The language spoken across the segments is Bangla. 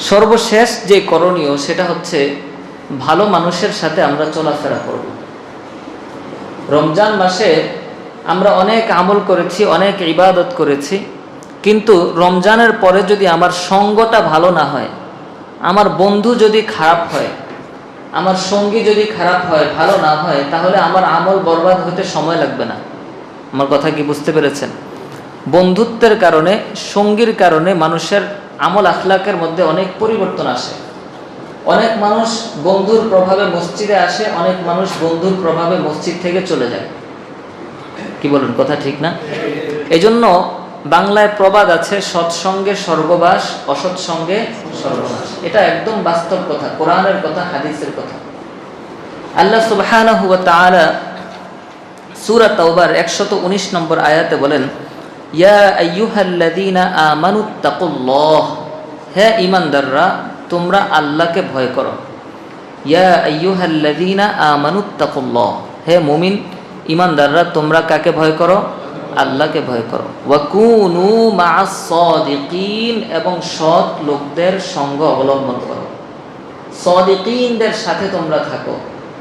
সর্বশেষ যে করণীয় সেটা হচ্ছে ভালো মানুষের সাথে আমরা চলাফেরা করব। রমজান মাসে আমরা অনেক আমল করেছি, অনেক ইবাদত করেছি, কিন্তু রমজানের পরে যদি আমার সঙ্গটা ভালো না হয়, আমার বন্ধু যদি খারাপ হয়, আমার সঙ্গী যদি খারাপ হয়, ভালো না হয়, তাহলে আমার আমল বরবাদ হতে সময় লাগবে না। আমার কথা কি বুঝতে পেরেছেন? বন্ধুত্বের কারণে, সঙ্গীর কারণে মানুষের আমল আখলাকের মধ্যে অনেক পরিবর্তন আসে। অনেক মানুষ বন্ধুর প্রভাবে মসজিদে আসে, অনেক মানুষ বন্ধুর প্রভাবে মসজিদ থেকে চলে যায়। কি বলেন, কথা ঠিক না? এজন্য বাংলায় প্রবাদ আছে, সৎসঙ্গে স্বর্গবাস, অসৎসঙ্গে সর্বনাশ। এটা একদম বাস্তব কথা, কোরআনের কথা, হাদিসের কথা। আল্লাহ সুবহানাহু ওয়া তাআলা সূরা তাওবার 119 নম্বর আয়াতে বলেন, ইয়া আইয়ুহাল্লাযীনা আমানুত্তাকুল্লাহ, হে ঈমানদাররা তোমরা আল্লাহকে ভয় করো। ইয়া আইয়ুহাল্লাযীনা আমানুত্তাকুল্লাহ, হে মুমিন ঈমানদাররা তোমরা কাকে ভয় করো? আল্লাহকে ভয় করো। ওয়া কুনু মা'আস সাদিকিন, এবং সৎ লোকদের সঙ্গ অবলম্বন করো। সাদিকিনদের সাথে তোমরা থাকো,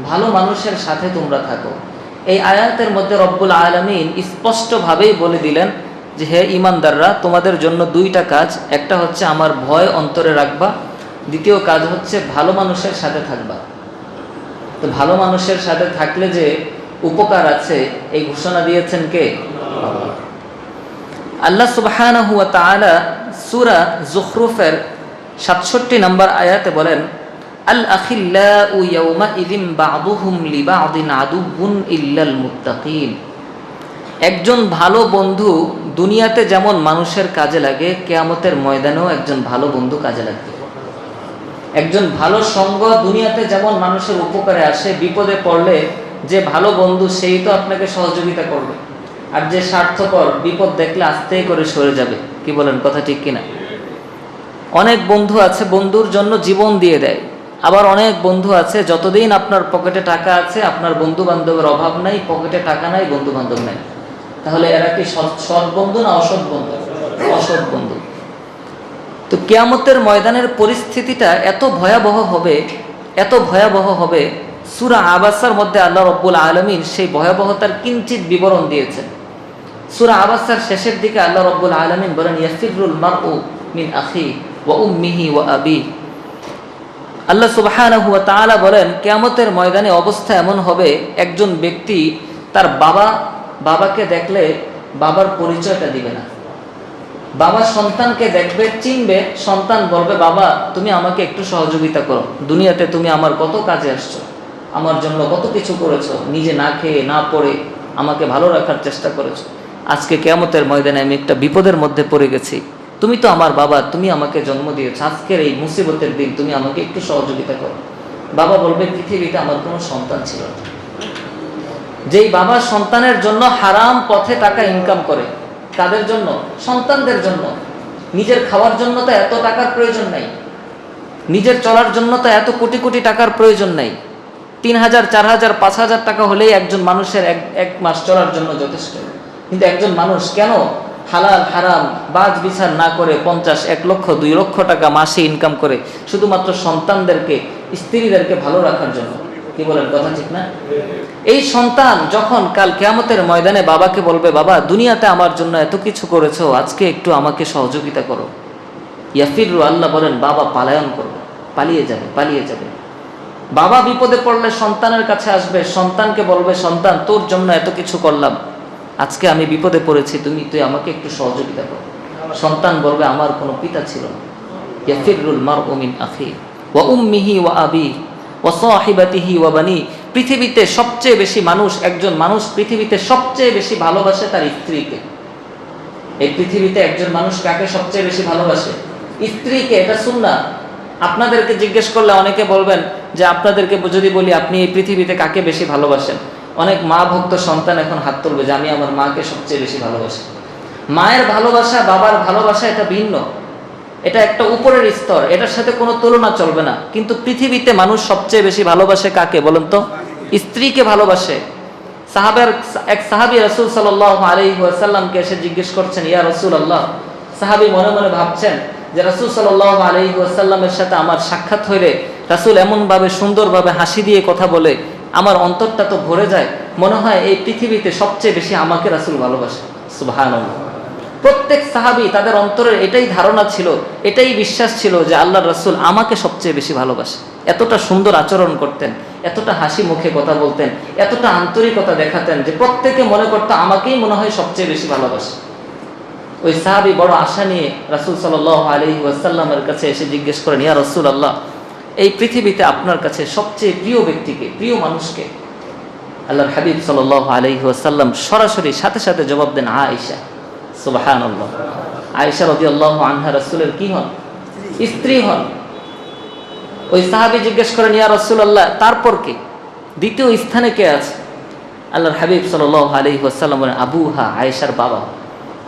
ভালো মানুষের সাথে তোমরা থাকো। এই আয়াতের মধ্যে রব্বুল আলামিন স্পষ্টভাবেই বলে দিলেন যে হে ঈমানদাররা, তোমাদের জন্য দুইটা কাজ। একটা হচ্ছে আমার ভয় অন্তরে রাখবা, দ্বিতীয় কাজ হচ্ছে ভালো মানুষের সাথে থাকবা। তো ভালো মানুষের সাথে থাকলে যে উপকার আছে, এই ঘোষণা দিয়েছেন কে? আল্লাহ সুবহানাহু ওয়া তাআলা সূরা যুখরুফের 67 নম্বর আয়াতে বলেন, আল আখিল্লাউ ইয়াওমা ইযিম বা'দুহুম লিবা'দিন আদুউন ইল্লাল মুত্তাকিন। একজন ভালো বন্ধু দুনিয়াতে যেমন মানুষের কাজে লাগে, কিয়ামতের ময়দানেও একজন ভালো বন্ধু কাজে লাগবে। একজন ভালো সঙ্গ দুনিয়াতে যেমন মানুষের উপকারে আসে, বিপদে পড়লে যে ভালো বন্ধু সেই তো আপনাকে সহযোগিতা করবে, আর যে স্বার্থপর বিপদ দেখলে আস্তে করে সরে যাবে। কি বলেন, কথা ঠিক কিনা? অনেক বন্ধু আছে বন্ধুর জন্য জীবন দিয়ে দেয়, আবার অনেক বন্ধু আছে যতদিন আপনার পকেটে টাকা আছে, আপনার বন্ধু বান্ধবের অভাব নাই, পকেটে টাকা নাই, বন্ধু বান্ধব নাই। তাহলে এরা কি সৎ বন্ধু না অসৎ বন্ধু? অসৎ বন্ধু। তো কিয়ামতের ময়দানের পরিস্থিতিটা এত ভয়াবহ হবে, এত ভয়াবহ হবে। সূরা আবাসার মধ্যে আল্লাহ রাব্বুল আলামিন সেই ভয়াবহতার কিঞ্চিত বিবরণ দিয়েছেন। সূরা আবাসার শেষের দিকে আল্লাহ রাব্বুল আলামিন বলেন, ইয়াফিরুল মারউ মিন আখি ওয়া উম্মিহি ওয়া আবি। আল্লাহ সুবহানাহু ওয়া তাআলা বলেন, কিয়ামতের ময়দানে অবস্থা এমন হবে, একজন ব্যক্তি তার বাবাকে দেখলে বাবার পরিচয়টা দিবে না। বাবা সন্তানকে দেখবে, চিনবে, সন্তান বলবে, বাবা তুমি আমাকে একটু সহযোগিতা করো, দুনিয়াতে তুমি আমার কত কাজে আসছো, আমার জন্য কত কিছু করেছো, নিজে না খেয়ে না পড়ে আমাকে ভালো রাখার চেষ্টা করেছো। আজকে কিয়ামতের ময়দানে আমি একটা বিপদের মধ্যে পড়ে গেছি, তুমি তো আমার বাবা, তুমি আমাকে জন্ম দিয়েছো, আজকের এই মুসিবতের দিন তুমি আমাকে একটু সহযোগিতা করো। বাবা বলবে, পৃথিবীতে আমার কোনো সন্তান ছিল না। যেই বাবা সন্তানের জন্য হারাম পথে টাকা ইনকাম করে, কাদের জন্য? সন্তানদের জন্য। নিজের খাওয়ার জন্য তো এত টাকার প্রয়োজন নাই, নিজের চলার জন্য তো এত কোটি কোটি টাকার প্রয়োজন নাই। 3,000, 4,000, 5,000 টাকা হলেই একজন মানুষের এক মাস চলার জন্য যথেষ্ট। কিন্তু একজন মানুষ কেন হালাল হারাম বাজ বিচার না করে 50, 1 লক্ষ, 2 লক্ষ টাকা মাসে ইনকাম করে শুধুমাত্র সন্তানদেরকে, স্ত্রীদেরকে ভালো রাখার জন্য? কি বলেন, কথা ঠিক না? এই সন্তান যখন কাল কিয়ামতের ময়দানে বাবাকে বলবে, বাবা দুনিয়াতে আমার জন্য এত কিছু করেছো, আজকে একটু আমাকে সহযোগিতা করো। ইয়াফিরু, আল্লাহ বলেন, বাবা পালায়ন করবে, পালিয়ে যাবে। বাবা বিপদে পড়লে সন্তানের কাছে আসবে, সন্তানকে বলবে, সন্তান তোর জন্য এত কিছু করলাম, আজকে আমি বিপদে পড়েছি, তুই আমাকে একটু সহযোগিতা করো। সন্তান বলবে, আমার কোনো পিতা ছিল না। ইয়াফিরুল মারউ মিন আখি ওয়া উম্মিহি ওয়া আবি ওয়া সাহিবাতিহি ওয়া বানি। পৃথিবীতে সবচেয়ে বেশি একজন মানুষ পৃথিবীতে সবচেয়ে বেশি ভালোবাসে তার স্ত্রীকে। এই পৃথিবীতে একজন মানুষ কাকে সবচেয়ে বেশি ভালোবাসে? স্ত্রীকে। এটা সুন্নাহ। আপনাদেরকে জিজ্ঞেস করলে অনেকে বলবেন যে, আপনাদেরকে যদি বলি আপনি এই পৃথিবীতে কাকে বেশি ভালোবাসেন, অনেক মা ভক্ত সন্তান এখন হাত তুলবে যে আমি আমার মাকে সবচেয়ে বেশি ভালোবাসি। মায়ের ভালোবাসা, বাবার ভালোবাসা এটা ভিন্ন, এটা একটা উপরের স্তর, এটার সাথে কোনো তুলনা চলবে না। কিন্তু পৃথিবীতে মানুষ সবচেয়ে বেশি ভালোবাসে কাকে বলেন তো? স্ত্রীকে ভালোবাসে। এক সাহাবী রাসূল সাল্লাল্লাহু আলাইহি ওয়াসাল্লামকে এসে জিজ্ঞেস করছেন, ইয়া রাসূলুল্লাহ, সাহাবী মনে মনে ভাবছেন যে রাসূল সাল্লাল্লাহু আলাইহি ওয়াসাল্লামের সাথে আমার সাক্ষাৎ হইলে রাসূল এমনভাবে সুন্দরভাবে হাসি দিয়ে কথা বলে আমার অন্তরটা তো ভরে যায়, মনে হয় এই পৃথিবীতে সবচেয়ে বেশি আমাকে রাসূল ভালোবাসে। সুবহানাল্লাহ। প্রত্যেক সাহাবী তাদের অন্তরের এটাই ধারণা ছিল, এটাই বিশ্বাস ছিল যে আল্লাহর রাসূল আমাকে সবচেয়ে বেশি ভালোবাসে। এতটা সুন্দর আচরণ করতেন, এতটা হাসি মুখে কথা বলতেন, এতটা আন্তরিকতা দেখাতেন যে প্রত্যেকে মনে করতো আমাকেই মনে হয় সবচেয়ে বেশি ভালোবাসে। ওই সাহাবী বড় আশা নিয়ে রাসূল সাল্লাল্লাহু আলাইহি ওয়াসাল্লামের কাছে এসে জিজ্ঞেস করেন, ইয়া রাসূলুল্লাহ, এই পৃথিবীতে আপনার কাছে সবচেয়ে প্রিয় ব্যক্তিকে, প্রিয় মানুষকে? আল্লাহর হাবিব সাল্লাল্লাহু আলাইহি ওয়াসাল্লাম সরাসরি সাথে সাথে জবাব দেন, আয়েশা। সুবহানাল্লাহ। আয়েশা রাদিয়াল্লাহু আনহা রাসূলের কি হন? স্ত্রী হন। ওই সাহাবী জিজ্ঞেস করেন, ইয়া রাসূলুল্লাহ, তারপর কে? দ্বিতীয় স্থানে কে আছে? আল্লাহর হাবিব সাল্লাল্লাহু আলাইহি ওয়াসাল্লাম বলেন, আবুহা, আয়েশার বাবা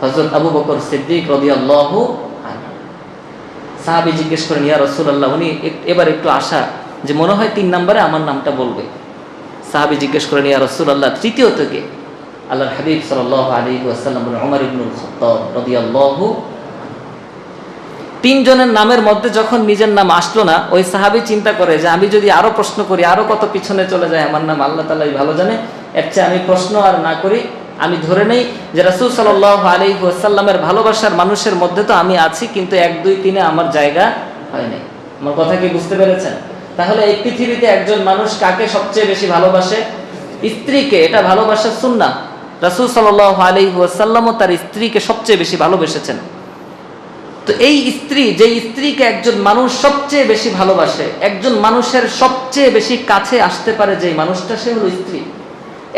হযরত আবু বকর সিদ্দিক রাদিয়াল্লাহু আনহু। সাহাবী জিজ্ঞেস করেন, ইয়া রাসূলুল্লাহ, উনি এবার একটু আশা যে মনে হয় 3 নম্বরে আমার নামটা বলবে। সাহাবী জিজ্ঞেস করেন, ইয়া রাসূলুল্লাহ, তৃতীয়ত কে? আল্লাহর হাবিব সাল্লাল্লাহু আলাইহি ওয়াসাল্লাম বলেন, ওমর ইবনুল খাত্তাব রাদিয়াল্লাহু। 3 জনের নামের মধ্যে যখন নিজের নাম আসলো না, ওই সাহাবী চিন্তা করে যে আমি যদি আরো প্রশ্ন করি, আরো কত পিছনে চলে যায় আমার নাম, আল্লাহ তাআলাই ভালো জানে, এর চেয়ে আমি প্রশ্ন আর না করি, আমি ধরে নেই যে রাসূল সাল্লাল্লাহু আলাইহি ওয়াসাল্লামের ভালোবাসার মানুষের মধ্যে তো আমি আছি, কিন্তু 1, 2, 3-এ আমার জায়গা হয় নাই। আমার কথা কি বুঝতে পেরেছেন? তাহলে এই পৃথিবীতে একজন মানুষ কাকে সবচেয়ে বেশি ভালোবাসে? স্ত্রীকে। এটা ভালোবাসার সুন্নাহ। রাসূল সাল্লাল্লাহু আলাইহি ওয়াসাল্লামও তার স্ত্রীকে সবচেয়ে বেশি ভালোবেসেছেন। তো এই স্ত্রী, যে স্ত্রীকে একজন মানুষ সবচেয়ে বেশি ভালোবাসে, একজন মানুষের সবচেয়ে বেশি কাছে আসতে পারে যে মানুষটা, সে হলো স্ত্রী।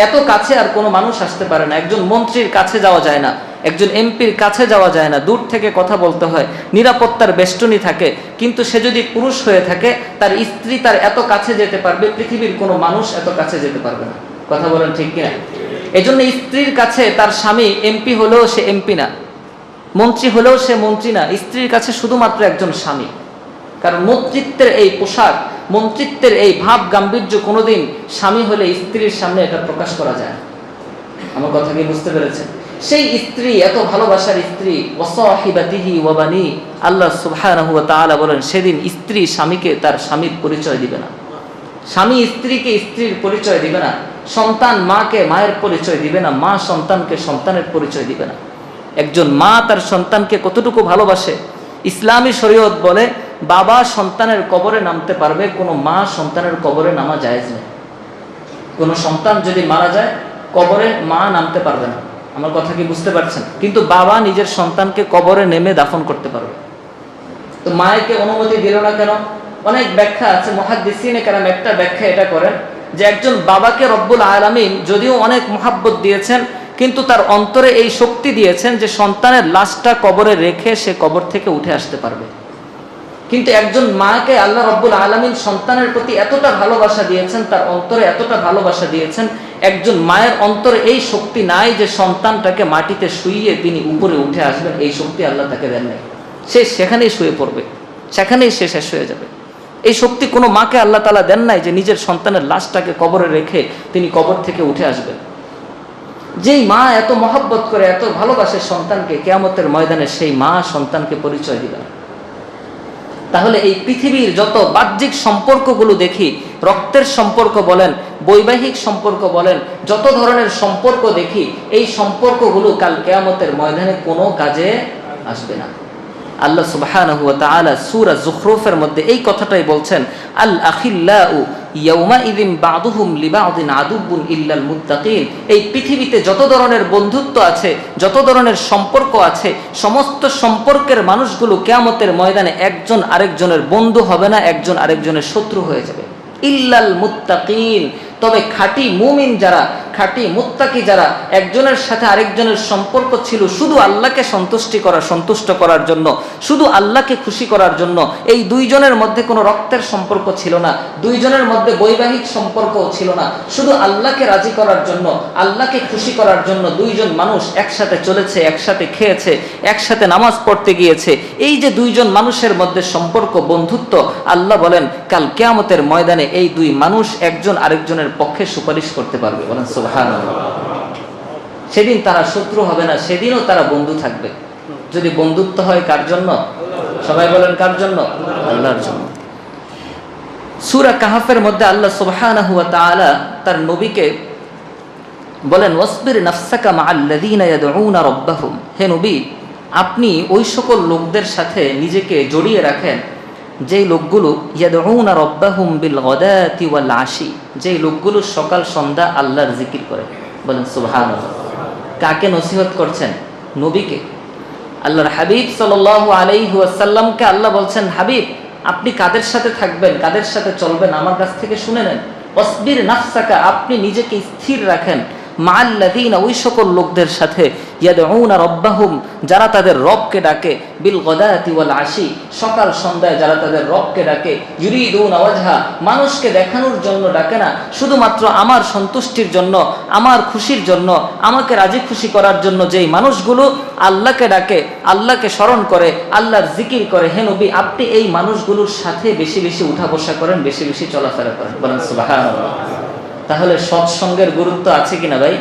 এত কাছে আর কোনো মানুষ আসতে পারে না। একজন মন্ত্রীর কাছে যাওয়া যায় না, একজন এমপির কাছে যাওয়া যায় না, দূর থেকে কথা বলতে হয়, নিরাপত্তার বেষ্টনী থাকে। কিন্তু সে যদি পুরুষ হয়ে থাকে, তার স্ত্রী তার এত কাছে যেতে পারবে, পৃথিবীর কোনো মানুষ এত কাছে যেতে পারবে না। কথা বলেন ঠিক কিনা? এজন্য স্ত্রীর কাছে তার স্বামী এমপি হলেও সে এমপি না, মন্ত্রী হলেও সে মন্ত্রী না, স্ত্রীর কাছে শুধুমাত্র একজন স্বামী। কারণ মন্ত্রিত্বের এই পোশাক, মন্ত্রিত্বের এই ভাব গাম্ভীর্য কোনোদিন স্বামী হলে স্ত্রীর সামনে এটা প্রকাশ করা যায় না। আমার কথা কি বুঝতে পেরেছেন? সেই স্ত্রী, এত ভালোবাসার স্ত্রী, ওয়াসাহিবাতিহি ওয়া বানি, আল্লাহ সুবহানাহু ওয়া তাআলা বলেন, সেদিন স্ত্রী স্বামীকে তার স্বামীর পরিচয় দিবে না, স্বামী স্ত্রীকে স্ত্রীর পরিচয় দিবে না, সন্তান মাকে মায়ের পরিচয় দিবে না, মা সন্তানকে সন্তানের পরিচয় দিবে না। একজন মা তার সন্তানকে কতটুকু ভালোবাসে, ইসলামী শরীয়ত বলে বাবা সন্তানের কবরে নামতে পারবে, কোনো মা সন্তানের কবরে নামা জায়েজ নেই। কোনো সন্তান যদি মারা যায়, কবরে মা নামতে পারবে না। আমার কথা কি বুঝতে পারছেন? কিন্তু বাবা নিজের সন্তানকে কবরে নেমে দাফন করতে পারবে। তো মায়েকে অনুমতি দিল না কেন? অনেক ব্যাখ্যা আছে, মুহাদ্দিসিনে কেরাম একটা ব্যাখ্যা এটা করেন যে একজন বাবাকে রব্বুল আলামিন যদিও অনেক মুহাব্বত দিয়েছেন, কিন্তু তার অন্তরে এই শক্তি দিয়েছেন যে সন্তানের লাশটা কবরে রেখে সে কবর থেকে উঠে আসতে পারবে। কিন্তু একজন মাকে আল্লাহ রব্বুল আলামিন সন্তানের প্রতি এতটা ভালোবাসা দিয়েছেন, তার অন্তরে এতটা ভালোবাসা দিয়েছেন, একজন মায়ের অন্তরে এই শক্তি নাই যে সন্তানটাকে মাটিতে শুইয়ে তিনি উপরে উঠে আসবেন, এই শক্তি আল্লাহ তাকে দেন নাই। সে সেখানেই শুয়ে পড়বে, সেখানেই সে শেষ হয়ে যাবে। এই শক্তি কোনো মাকে আল্লাহ তাআলা দেন নাই যে নিজের সন্তানের লাশটাকে কবরে রেখে তিনি কবর থেকে উঠে আসবেন। যেই মা এত মহব্বত করে, এত ভালোবাসে সন্তানকে, কিয়ামতের ময়দানে সেই মা সন্তানকে পরিচয় দিবেন। তাহলে এই পৃথিবীর যত বাহ্যিক সম্পর্কগুলো দেখি, রক্তের সম্পর্ক বলেন, বৈবাহিক সম্পর্ক বলেন, যত ধরনের সম্পর্ক দেখি, এই সম্পর্কগুলো কাল কিয়ামতের ময়দানে কোনো কাজে আসবে না। আল্লাহ সুবহানাহু ওয়া তাআলা সূরা যুখরুফের মধ্যে এই কথাটাই বলছেন, আল আখিল্লাউ ইয়াউমা ইযিন বা'দুহুম লিবা'দিন আদুবুন ইল্লাল মুত্তাকিন। এই পৃথিবীতে যত ধরনের বন্ধুত্ব আছে, যত ধরনের সম্পর্ক আছে, সমস্ত সম্পর্কের মানুষগুলো কিয়ামতের ময়দানে একজন আরেকজনের বন্ধু হবে না, একজন আরেকজনের শত্রু হয়ে যাবে। ইল্লাল মুত্তাকিন, তবে খাঁটি মুমিন যারা, খাঁটি মুত্তাকি যারা, একজনের সাথে আরেকজনের সম্পর্ক ছিল শুধু আল্লাহকে সন্তুষ্ট করার জন্য, শুধু আল্লাহকে খুশি করার জন্য। এই দুইজনের মধ্যে কোনো রক্তের সম্পর্ক ছিল না, দুইজনের মধ্যে বৈবাহিক সম্পর্কও ছিল না, শুধু আল্লাহকে রাজি করার জন্য, আল্লাহকে খুশি করার জন্য দুইজন মানুষ একসাথে চলেছে, একসাথে খেয়েছে, একসাথে নামাজ পড়তে গিয়েছে। এই যে দুইজন মানুষের মধ্যে সম্পর্ক, বন্ধুত্ব, আল্লাহ বলেন কাল কিয়ামতের ময়দানে এই দুই মানুষ একজন আরেকজনের পক্ষে সুপারিশ করতে পারবে। বলেন সুবহানাল্লাহ। সেদিন তারা শত্রু হবে না, সেদিনও তারা বন্ধু থাকবে। যদি বন্ধুত্ব হয় কার জন্য? সবাই বলেন কার জন্য? আল্লাহর জন্য। সূরা কাহফের মধ্যে আল্লাহ সুবহানাহু ওয়া তাআলা তার নবীকে বলেন, ওয়াসবির নাফসাকা মাআল্লাযীনা ইয়াদউনা রাব্বাহুম, হে নবী আপনি ওই সকল লোকদের সাথে নিজেকে জড়িয়ে রাখেন যেই লোকগুলো ইয়াদউনা রাব্বাহুম বিল গাদাতি ওয়াল আশি, যেই লোকগুলো সকাল সন্ধ্যা আল্লাহর জিকির করে। বলেন সুবহানাল্লাহ। কাকে নসিহত করছেন? নবীকে। আল্লাহর হাবিব সাল্লাল্লাহু আলাইহি ওয়াসাল্লামকে আল্লাহ বলছেন, হাবিব আপনি কাদের সাথে থাকবেন, কাদের সাথে চলবেন আমার কাছ থেকে শুনে নেন। ওয়াসবির নাফসাকা, আপনি নিজেকে স্থির রাখেন মাআল্লাযীনা, ওই সকল লোকদের সাথে ইয়াদউনা রাব্বাহুম, যারা তাদের রবকে ডাকে, বিল গাদাতি ওয়াল আশি, সকাল সন্ধ্যায় যারা তাদের রবকে ডাকে, ইউরিদুনা ওয়াজহা, মানুষকে দেখানোর জন্য ডাকে না, শুধুমাত্র আমার সন্তুষ্টির জন্য, আমার খুশির জন্য, আমাকে রাজি খুশি করার জন্য যেই মানুষগুলো আল্লাহকে ডাকে, আল্লাহকে স্মরণ করে, আল্লাহর জিকির করে, হে নবী আপনি এই মানুষগুলোর সাথে বেশি বেশি উঠা বসা করেন, বেশি বেশি চলাফেরা করেন। বলেন সুবহানাল্লাহ। তাহলে সৎসঙ্গের গুরুত্ব আছে কিনা ভাই?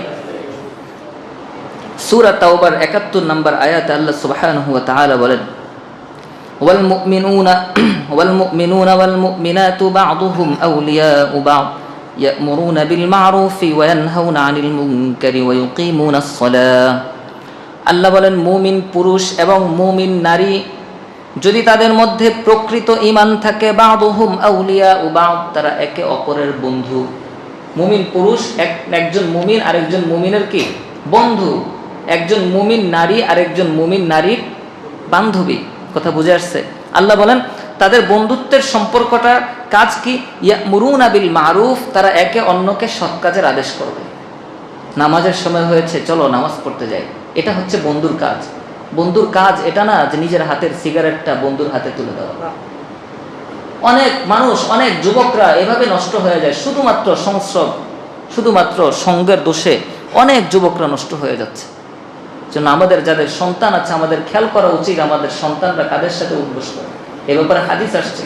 সূরা তাওবার ৭১ নম্বর আয়াতে আল্লাহ সুবহানাহু ওয়া তাআলা বলেন, ওয়াল মুমিনুনা ওয়াল মুমিনাতু বা'দুহুম আউলিয়াউ বা'দ ইয়া'মুরুনা বিল মা'রুফি ওয়া ইয়ানহাউনা আনিল মুনকারি ওয়া ইউকিমুনাস সালাহ। আল্লাহ বলেন মুমিন পুরুষ এবং মুমিন নারী যদি তাদের মধ্যে প্রকৃত ঈমান থাকে, বা'দুহুম আউলিয়াউ বা'দ, তারা একে অপরের বন্ধু। মুমিন পুরুষ একজন মুমিন আরেকজন মুমিনের কি? বন্ধু। একজন মুমিন নারী আরেকজন মুমিন নারীর বান্ধবী। কথা বুঝে আসছে? আল্লাহ বলেন তাদের বন্ধুত্বের সম্পর্কটা কাজ কি? ইয়া'মুরুনা বিল মারুফ, তারা একে অন্যকে সৎ কাজের আদেশ করবে। নামাজের সময় হয়েছে, চলো নামাজ পড়তে যাই, এটা হচ্ছে বন্ধুর কাজ। বন্ধুর কাজ এটা না যে নিজের হাতের সিগারেটটা বন্ধুর হাতে তুলে দেওয়া। অনেক মানুষ, অনেক যুবকরা এভাবে নষ্ট হয়ে যায়, শুধুমাত্র সংস্রব, শুধুমাত্র সঙ্গের দোষে অনেক যুবকরা নষ্ট হয়ে যাচ্ছে। জন্য আমাদের যাদের সন্তান আছে আমাদের খেয়াল করা উচিত আমাদের সন্তানরা কাদের সাথে উঠবস করে। এ ব্যাপারে হাদিস আসছে,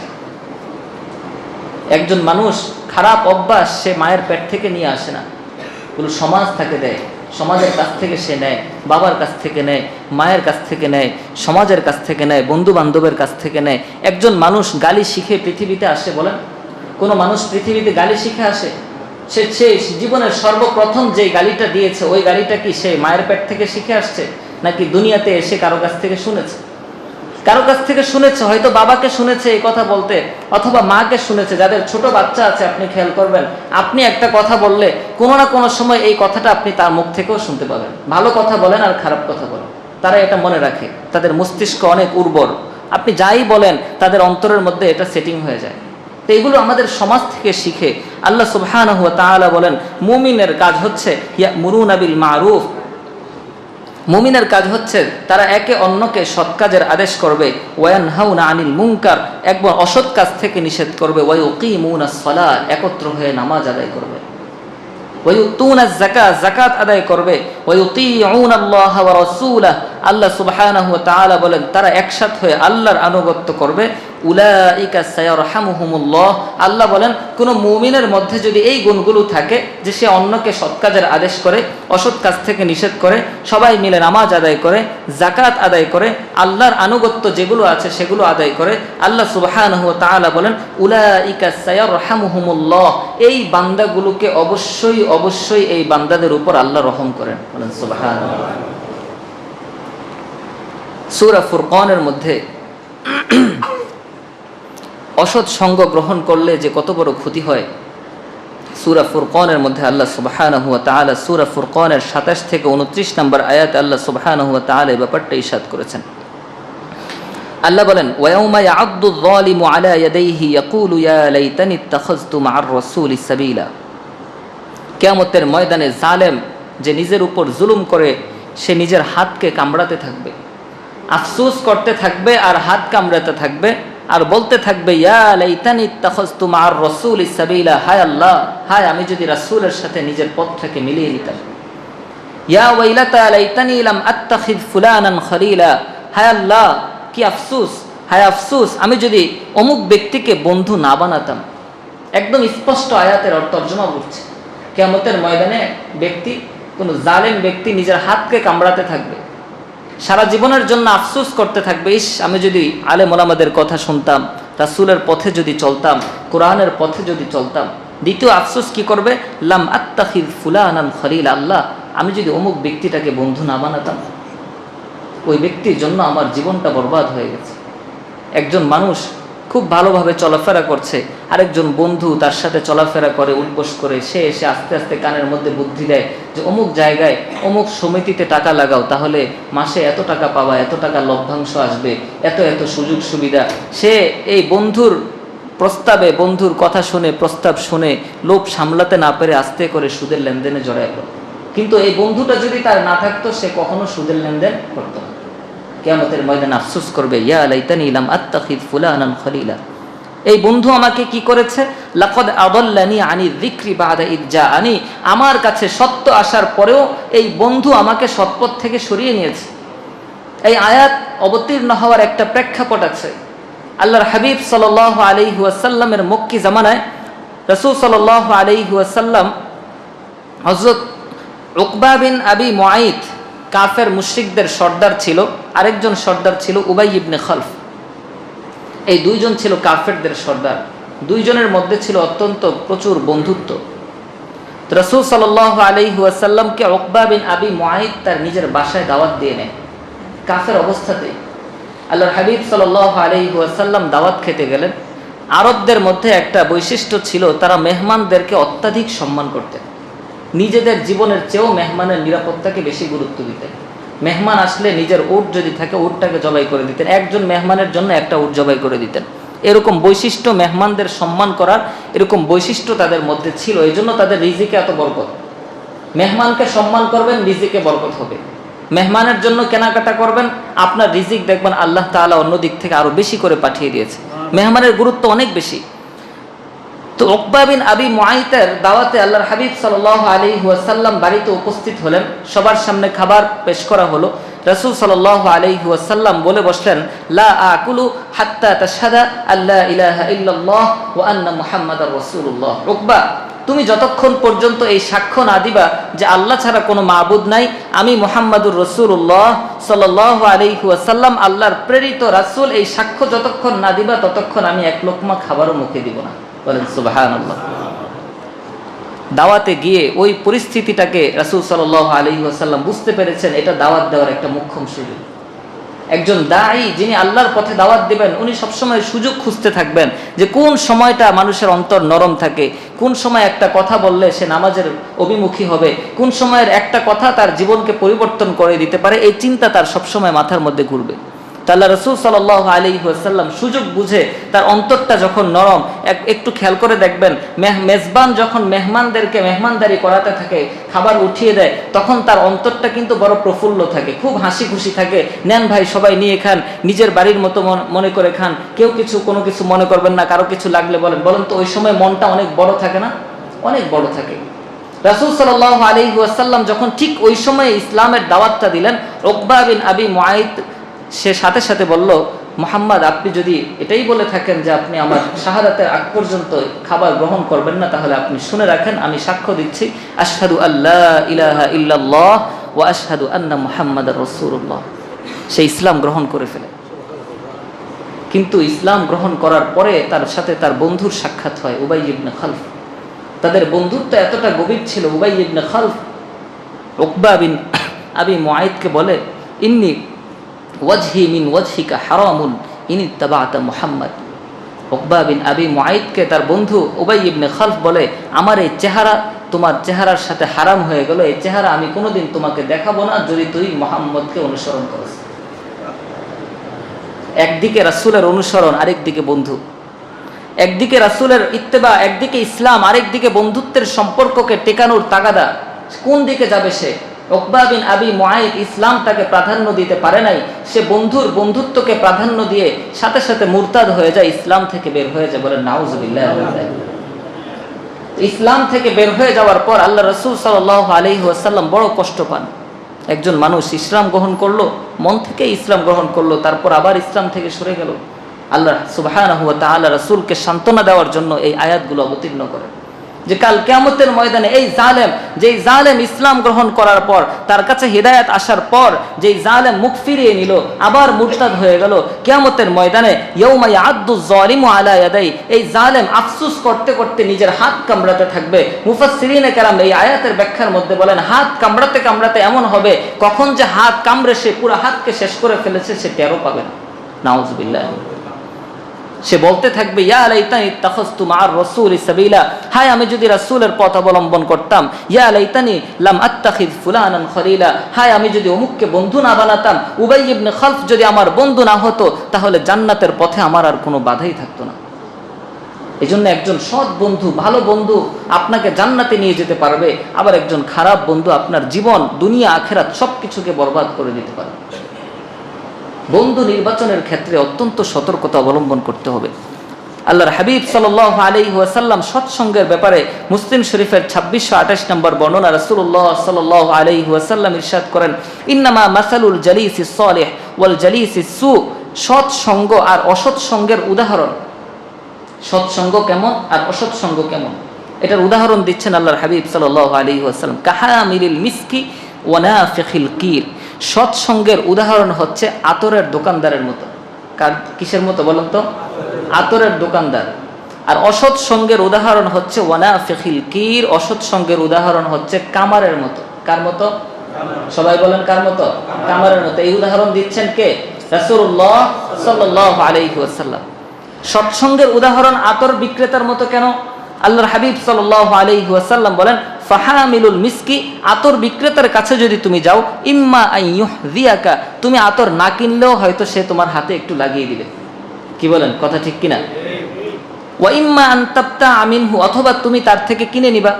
একজন মানুষ খারাপ অভ্যাস সে মায়ের পেট থেকে নিয়ে আসে না, এগুলো সমাজ তাকে দেয়, সমাজের কাছ থেকে সে নেয়, বাবার কাছ থেকে নেয়, মায়ের কাছ থেকে নেয়, সমাজের কাছ থেকে নেয়, বন্ধু বান্ধবের কাছ থেকে নেয়। একজন মানুষ গালি শিখে পৃথিবীতে আসে? বলেন, কোনো মানুষ পৃথিবীতে গালি শিখে আসে? সে জীবনের সর্বপ্রথম যে গালিটা দিয়েছে ওই গালিটা কি সে মায়ের পেট থেকে শিখে আসছে, নাকি দুনিয়াতে এসে কারো কাছ থেকে শুনেছে? কারো কাছ থেকে শুনেছে, হয়তো বাবাকে শুনেছে এই কথা বলতে, অথবা মাকে শুনেছে। যাদের ছোট বাচ্চা আছে আপনি খেয়াল করবেন, আপনি একটা কথা বললে কোনো না কোনো সময় এই কথাটা আপনি তার মুখ থেকেও শুনতে পাবেন। ভালো কথা বলেন আর খারাপ কথা বলেন, তারা এটা মনে রাখে, তাদের মস্তিষ্ক অনেক উর্বর। আপনি যাই বলেন তাদের অন্তরের মধ্যে এটা সেটিং হয়ে যায়। তো এগুলো আমাদের সমাজ থেকে শিখে। আল্লাহ সুবহানাহু ওয়া তাআলা বলেন মুমিনের কাজ হচ্ছে ইয়া'মুরুনা বিল মারুফ, মুমিনের কাজ হচ্ছে তারা একে অন্যকে সৎ কাজের আদেশ করবে, ওয়ায়ানহাউনা আনিল মুনকার, একবার অসৎ কাজ থেকে নিষেধ করবে, ওয়ায়ুকিমুনাস সালাত, একত্র হয়ে নামাজ আদায় করবে, ওয়ায়ুতুনাজ যাকাত, যাকাত আদায় করবে, ওয়ায়ুতিউনাল্লাহা ওয়া রাসূলাহ, আল্লাহ সুবহানাহু ওয়া তাআলা বলেন তারা একসাথ হয়ে আল্লাহর আনুগত্য করবে। উলাইকা সায়ারহামুহুমুল্লাহ, আল্লাহ বলেন কোন মুমিনের মধ্যে যদি এই গুণগুলো থাকে যে সে অন্যকে সৎ কাজের আদেশ করে, অসৎ কাজ থেকে নিষেধ করে, সবাই মিলে নামাজ আদায় করে, যাকাত আদায় করে, আল্লাহর আনুগত্য যেগুলো আছে সেগুলো আদায় করে, আল্লাহ সুবহানাহু ওয়া তাআলা বলেন উলাইকা সায়ারহামুহুমুল্লাহ, এই বান্দাগুলোকে অবশ্যই অবশ্যই এই বান্দাদের উপর আল্লাহ রহম করেন। বলেন সুবহানাল্লাহ। সূরা ফুরকানের মধ্যে অসৎ সঙ্গ গ্রহণ করলে যে কত বড় ক্ষতি হয়, সূরা ফুরকানের মধ্যে আল্লাহ সুবহানাহু ওয়া তাআলা সূরা ফুরকানের ২৭ থেকে ২৯ নম্বর আয়াতে আল্লাহ সুবহানাহু ওয়া তাআলা এই ব্যাপারটা ইরশাদ করেছেন। আল্লাহ বলেন ওয়ায়াউমা ইয়া'আদ্দু যালিমু আলা ইয়াদাইহি ইয়াকুলু ইয়া লাইতানি ইত্তাখাযতু মা'আর রাসূলি সাবিলা, কিয়ামতের ময়দানে জালেম যে নিজের উপর জুলুম করে সে নিজের হাতকে কামড়াতে থাকবে, আফসোস করতে থাকবে আর হাত কামড়াতে থাকবে আর বলতে থাকবে ইয়া লাইতানি ইত্তাখাযতু মা'আর রাসূলি সাবিলা, হায় আল্লাহ, হায় আমি যদি রাসূলের সাথে নিজের পথটাকে মিলিয়ে নিতাম। ইয়া ওয়াইলাতা লাইতানি লাম আত্তাখিয ফুলানান খলিলা, হায় আল্লাহ কি আফসোস, হায় আফসোস আমি যদি অমুক ব্যক্তিকে বন্ধু না বানাতাম। একদম স্পষ্ট আয়াতের তর্জমা করছে, কিয়ামতের ময়দানে ব্যক্তি, কোন জালেম ব্যক্তি নিজের হাতকে কামড়াতে থাকবে, সারা জীবনের জন্য আফসোস করতে থাকবে, ইস আমি যদি আলেম ওলামাদের কথা শুনতাম, রাসূলের পথে যদি চলতাম, কোরআনের পথে যদি চলতাম। দ্বিতীয় আফসোস কি করবে, লাম আত্তাখিদ ফুলানান খলিল, আল্লাহ আমি যদি অমুক ব্যক্তিটাকে বন্ধু না বানাতাম, ওই ব্যক্তির জন্য আমার জীবনটা বরবাদ হয়ে গেছে। একজন মানুষ খুব ভালোভাবে চলাফেরা করছে, আরেকজন বন্ধু তার সাথে চলাফেরা করে, উঠবোস করে, সে এসে আস্তে আস্তে কানের মধ্যে বুদ্ধি দেয় যে অমুক জায়গায় অমুক সমিতিতে টাকা লাগাও, তাহলে মাসে এত টাকা পাবা, এত টাকা লভ্যাংশ আসবে, এত এত সুযোগ সুবিধা। সে এই বন্ধুর প্রস্তাবে, বন্ধুর কথা শুনে, প্রস্তাব শুনে লোভ সামলাতে না পেরে আস্তে করে সুদের লেনদেনে জড়ায় পড়ে। কিন্তু এই বন্ধুটা যদি তার না থাকতো, সে কখনো সুদের লেনদেন করতো না। কিয়ামতের ময়দানে আফসোস করবে, ইয়া লাইতানি লাম আত্তাখিদ ফুলানান খলিলা, এই বন্ধু আমাকে কি করেছে, লাকাদ আদাল্লানি আনি যিকরি বাদা ইয জাআনি, আমার কাছে সত্য আসার পরেও এই বন্ধু আমাকে সৎপথ থেকে সরিয়ে নিয়েছে। এই আয়াত অবতীর্ণ হওয়ার একটা প্রেক্ষাপট আছে। আল্লাহর হাবিব সাল্লাল্লাহু আলাইহি ওয়াসাল্লামের মক্কি জামানায় রাসূল সাল্লাল্লাহু আলাইহি ওয়াসাল্লাম হযরত উকবা বিন আবি মুআইত, কাফের মুশরিকদের সর্দার ছিল, আরেকজন সর্দার ছিল উবাই ইবনে খালফ। এই দুইজন ছিল কাফেরদের সর্দার, দুইজনের মধ্যে ছিল অত্যন্ত প্রচুর বন্ধুত্ব। রাসূল সাল্লাল্লাহু আলাইহি ওয়াসাল্লামকে উকবা বিন আবি মুআইত তার নিজের বাসায় দাওয়াত দিয়ে নেয় কাফের অবস্থাতেই। আল্লাহর হাবিব সাল্লাল্লাহু আলাইহি ওয়াসাল্লাম দাওয়াত খেতে গেলেন। আরবদের মধ্যে একটা বৈশিষ্ট্য ছিল, তারা মেহমানদেরকে অত্যাধিক সম্মান করতেন, নিজেদের জীবনের চেয়েও মেহমানের নিরাপত্তাকে বেশি গুরুত্ব দিতেন। মেহমান আসলে নিজের উট যদি থাকে উটটাকে জবাই করে দিতেন, একজন মেহমানের জন্য একটা উট জবাই করে দিতেন। এরকম বৈশিষ্ট্য, মেহমানদের সম্মান করার এরকম বৈশিষ্ট্য তাদের মধ্যে ছিল। এই জন্য তাদের রিজিকে এত বরকত। মেহমানকে সম্মান করবেন, রিজিকে বরকত হবে। মেহমানের জন্য কেনাকাটা করবেন, আপনার রিজিক দেখবেন আল্লাহ তাআলা অন্য দিক থেকে আরো বেশি করে পাঠিয়ে দিয়েছে। মেহমানের গুরুত্ব অনেক বেশি। তো উকবা বিন আবি মুআইতের দাওয়াতে আল্লাহর হাবিব সাল্লাল্লাহু আলাইহি ওয়াসাল্লাম বাড়িতে উপস্থিত হলেন। সবার সামনে খাবার পেশ করা হলো। রাসূল সাল্লাল্লাহু আলাইহি ওয়াসাল্লাম বলে বসলেন, লা আকুলু হাত্তা তাশহাদা আল্লা ইলাহা ইল্লাল্লাহ ওয়া আন্না মুহাম্মাদার রাসূলুল্লাহ। উকবা, তুমি যতক্ষণ পর্যন্ত এই সাক্ষ্য না দিবা যে আল্লাহ ছাড়া কোনো মাবুদ নাই, আমি মুহাম্মাদুর রাসূলুল্লাহ সাল্লাল্লাহু আলাইহি ওয়াসাল্লাম আল্লাহর প্রেরিত রাসূল, এই সাক্ষ্য যতক্ষণ না দিবা ততক্ষণ আমি এক লোকমা খাবারও মুখে দিব না। বলেন সুবহানাল্লাহ। দাওয়াতে গিয়ে ওই পরিস্থিতিটাকে রাসূল সাল্লাল্লাহু আলাইহি ওয়াসাল্লাম বুঝতে পেরেছেন, এটা দাওয়াত দেওয়ার একটা মুখ্যম সুযোগ। একজন দাঈ যিনি আল্লাহর পথে দাওয়াত দিবেন, উনি সবসময় সুযোগ খুঁজতে থাকবেন যে কোন সময়টা মানুষের অন্তর নরম থাকে, কোন সময় একটা কথা বললে সে নামাজের অভিমুখী হবে, কোন সময়ের একটা কথা তার জীবনকে পরিবর্তন করে দিতে পারে, এই চিন্তা তার সবসময় মাথার মধ্যে ঘুরবে। তাআলা রাসূল সাল্লাল্লাহু আলাইহি ওয়াসাল্লাম সুযোগ বুঝে তার অন্তরটা যখন নরম, একটু খেয়াল করে দেখবেন, মেজবান যখন মেহমানদেরকে মেহমানদারি করাতে থাকে, খাবার উঠিয়ে দেয়, তখন তার অন্তরটা কিন্তু বড় প্রফুল্ল থাকে, খুব হাসি খুশি থাকে। নেন ভাই, সবাই নিয়ে খান, নিজের বাড়ির মতো মনে করে খান, কেউ কোনো কিছু মনে করবেন না, কারো কিছু লাগলে বলেন তো ওই সময় মনটা অনেক বড় থাকে না? অনেক বড় থাকে। রাসূল সাল্লাল্লাহু আলাইহি ওয়াসাল্লাম যখন ঠিক ওই সময়ে ইসলামের দাওয়াতটা দিলেন, উকবা বিন আবি মুআইত সে সাথে সাথে বলল, মুহাম্মদ আপনি যদি এটাই বলে থাকেন যে আপনি আমার শাহাদাতের আগ পর্যন্ত খাবার গ্রহণ করবেন না, তাহলে আপনি শুনে রাখেন, আমি সাক্ষ্য দিচ্ছি, আশহাদু আল্লা ইলাহা ইল্লাল্লাহ ওয়া আশহাদু আন্না মুহাম্মাদার রাসূলুল্লাহ। সে ইসলাম গ্রহণ করে ফেলে। কিন্তু ইসলাম গ্রহণ করার পরে তার সাথে তার বন্ধুর সাক্ষাৎ হয়, উবাই ইবনে খালফ। তাদের বন্ধুত্ব এতটা গভীর ছিল, উবাই ইবনে খালফ উকবা বিন আবি মুআইতকে বলে, ইন্নী ওয়াজহি মিন ওয়াজহিকা হারামুন ইন ইত্তাবা'তা মুহাম্মদ। উকবা বিন আবি মুআইতকে তার বন্ধু উবাই ইবনে খালফ বলে, আমার এই চেহারা তোমার চেহারার সাথে হারাম হয়ে গেল, এই চেহারা আমি কোনোদিন তোমাকে দেখাবো না যদি তুই মুহাম্মদকে অনুসরণ করিস। একদিকে রাসূলের অনুসরণ, আরেকদিকে বন্ধু। একদিকে রাসূলের ইত্তেবা, একদিকে ইসলাম, আরেকদিকে বন্ধুত্বের সম্পর্ককে টেকানোর তাগাদা। কোন দিকে যাবে সে? উকবা বিন আবি মুআইত ইসলামটাকে প্রাধান্য দিতে পারে নাই, সে বন্ধুর বন্ধুত্বকে প্রাধান্য দিয়ে সাথে সাথে মুরতাদ হয়ে যায়, ইসলাম থেকে বের হয়ে যায়। বলেন নাউযুবিল্লাহ। ইসলাম থেকে বের হয়ে যাওয়ার পর আল্লাহ রাসূল সাল্লাল্লাহু আলাইহি ওয়াসাল্লাম বড় কষ্ট পান। একজন মানুষ ইসলাম গ্রহণ করলো, মন থেকে ইসলাম গ্রহণ করলো, তারপর আবার ইসলাম থেকে সরে গেল। আল্লাহ সুবহানাহু ওয়া তাআলা রাসূলকে সান্ত্বনা দেওয়ার জন্য এই আয়াতগুলো অবতীর্ণ করেন। যে কাল কিয়ামতের ময়দানে এই জালেম, যেই জালেম ইসলাম গ্রহণ করার পর, তার কাছে হিদায়াত আসার পর যেই জালেম মুখ ফিরিয়ে নিল, আবার মুরতাদ হয়ে গেল, কিয়ামতের ময়দানে ইয়াউমা ইয়াদ্দুজ যালিমু আলা ইয়াদাই, এই জালেম আফসোস করতে করতে নিজের হাত কামড়াতে থাকবে। মুফাসসিরিনে কেরাম এই আয়াতের ব্যাখ্যার মধ্যে বলেন, হাত কামড়াতে কামড়াতে এমন হবে কখন যে হাত কামড়ে সে পুরো হাতকে শেষ করে ফেলেছে সে টেরও পাবে না। নাউযুবিল্লাহ। সে বলতে থাকবে, ইয়া লাইতানি ইত্তাখাযতু মা'আর রাসূলি সাবিলা, হায় আমি যদি রাসূলের পথ অবলম্বন করতাম। ইয়া লাইতানি লাম আত্তাখিয ফুলানান খলিলা, হায় আমি যদি অমুককে বন্ধু না বানাতাম, উবাই ইবনে খালফ যদি আমার বন্ধু না হতো, তাহলে জান্নাতের পথে আমার আর কোনো বাধাই থাকতো না। এজন্য একজন সৎ বন্ধু, ভালো বন্ধু আপনাকে জান্নাতে নিয়ে যেতে পারবে, আবার একজন খারাপ বন্ধু আপনার জীবন, দুনিয়া, আখিরাত সবকিছুকে বরবাদ করে দিতে পারে। বন্ধু নির্বাচনের ক্ষেত্রে অত্যন্ত সতর্কতা অবলম্বন করতে হবে। আল্লাহর হাবিব সাল্লাল্লাহু আলাইহি ওয়াসাল্লাম সৎসঙ্গের ব্যাপারে মুসলিম শরীফের 2628 নম্বর বর্ণনা রাসূলুল্লাহ সাল্লাল্লাহু আলাইহি ওয়াসাল্লাম ইরশাদ করেন, ইন্নামা মাসালুল জালিসিস সালিহ ওয়াল জালিসিস সু, সৎসঙ্গ আর অসৎসঙ্গের উদাহরণ, সৎসঙ্গ কেমন আর অসৎসঙ্গ কেমন, এটার উদাহরণ দিচ্ছেন আল্লাহর হাবিব সাল্লাল্লাহু আলাইহি ওয়াসাল্লাম, কাহামিলিল মিসকি ওয়া নাফিখিল কির। সৎসঙ্গের উদাহরণ হচ্ছে আতরের দোকানদারের মতো। কিসের মতো বলেন তো? আতরের দোকানদার। আর অসৎ সঙ্গের উদাহরণ হচ্ছে ওয়ানাফিখিল কির, অসৎ সঙ্গের উদাহরণ হচ্ছে কামারের মতো। কার মতো? সবাই বলেন কার মতো? কামারের মতো। এই উদাহরণ দিচ্ছেন কে? রাসূলুল্লাহ সাল্লাল্লাহু আলাইহি ওয়াসাল্লাম। সৎসঙ্গের উদাহরণ আতর বিক্রেতার মতো কেন? আল্লাহর হাবিব সাল্লাল্লাহু আলাইহি ওয়াসাল্লাম বলেন, ফাহামিলুল মিসকি, আতর বিক্রেতার কাছে যদি তুমি যাও, ইম্মা আইয়ুহযিয়াকা, তুমি আতর না কিনলেও হয়তো সে তোমার হাতে একটু লাগিয়ে দিবে। কি বলেন, কথা ঠিক কিনা? ওয়া ইম্মা আন তাবতা মিনহু, অথবা তুমি তার থেকে কিনে নিবা।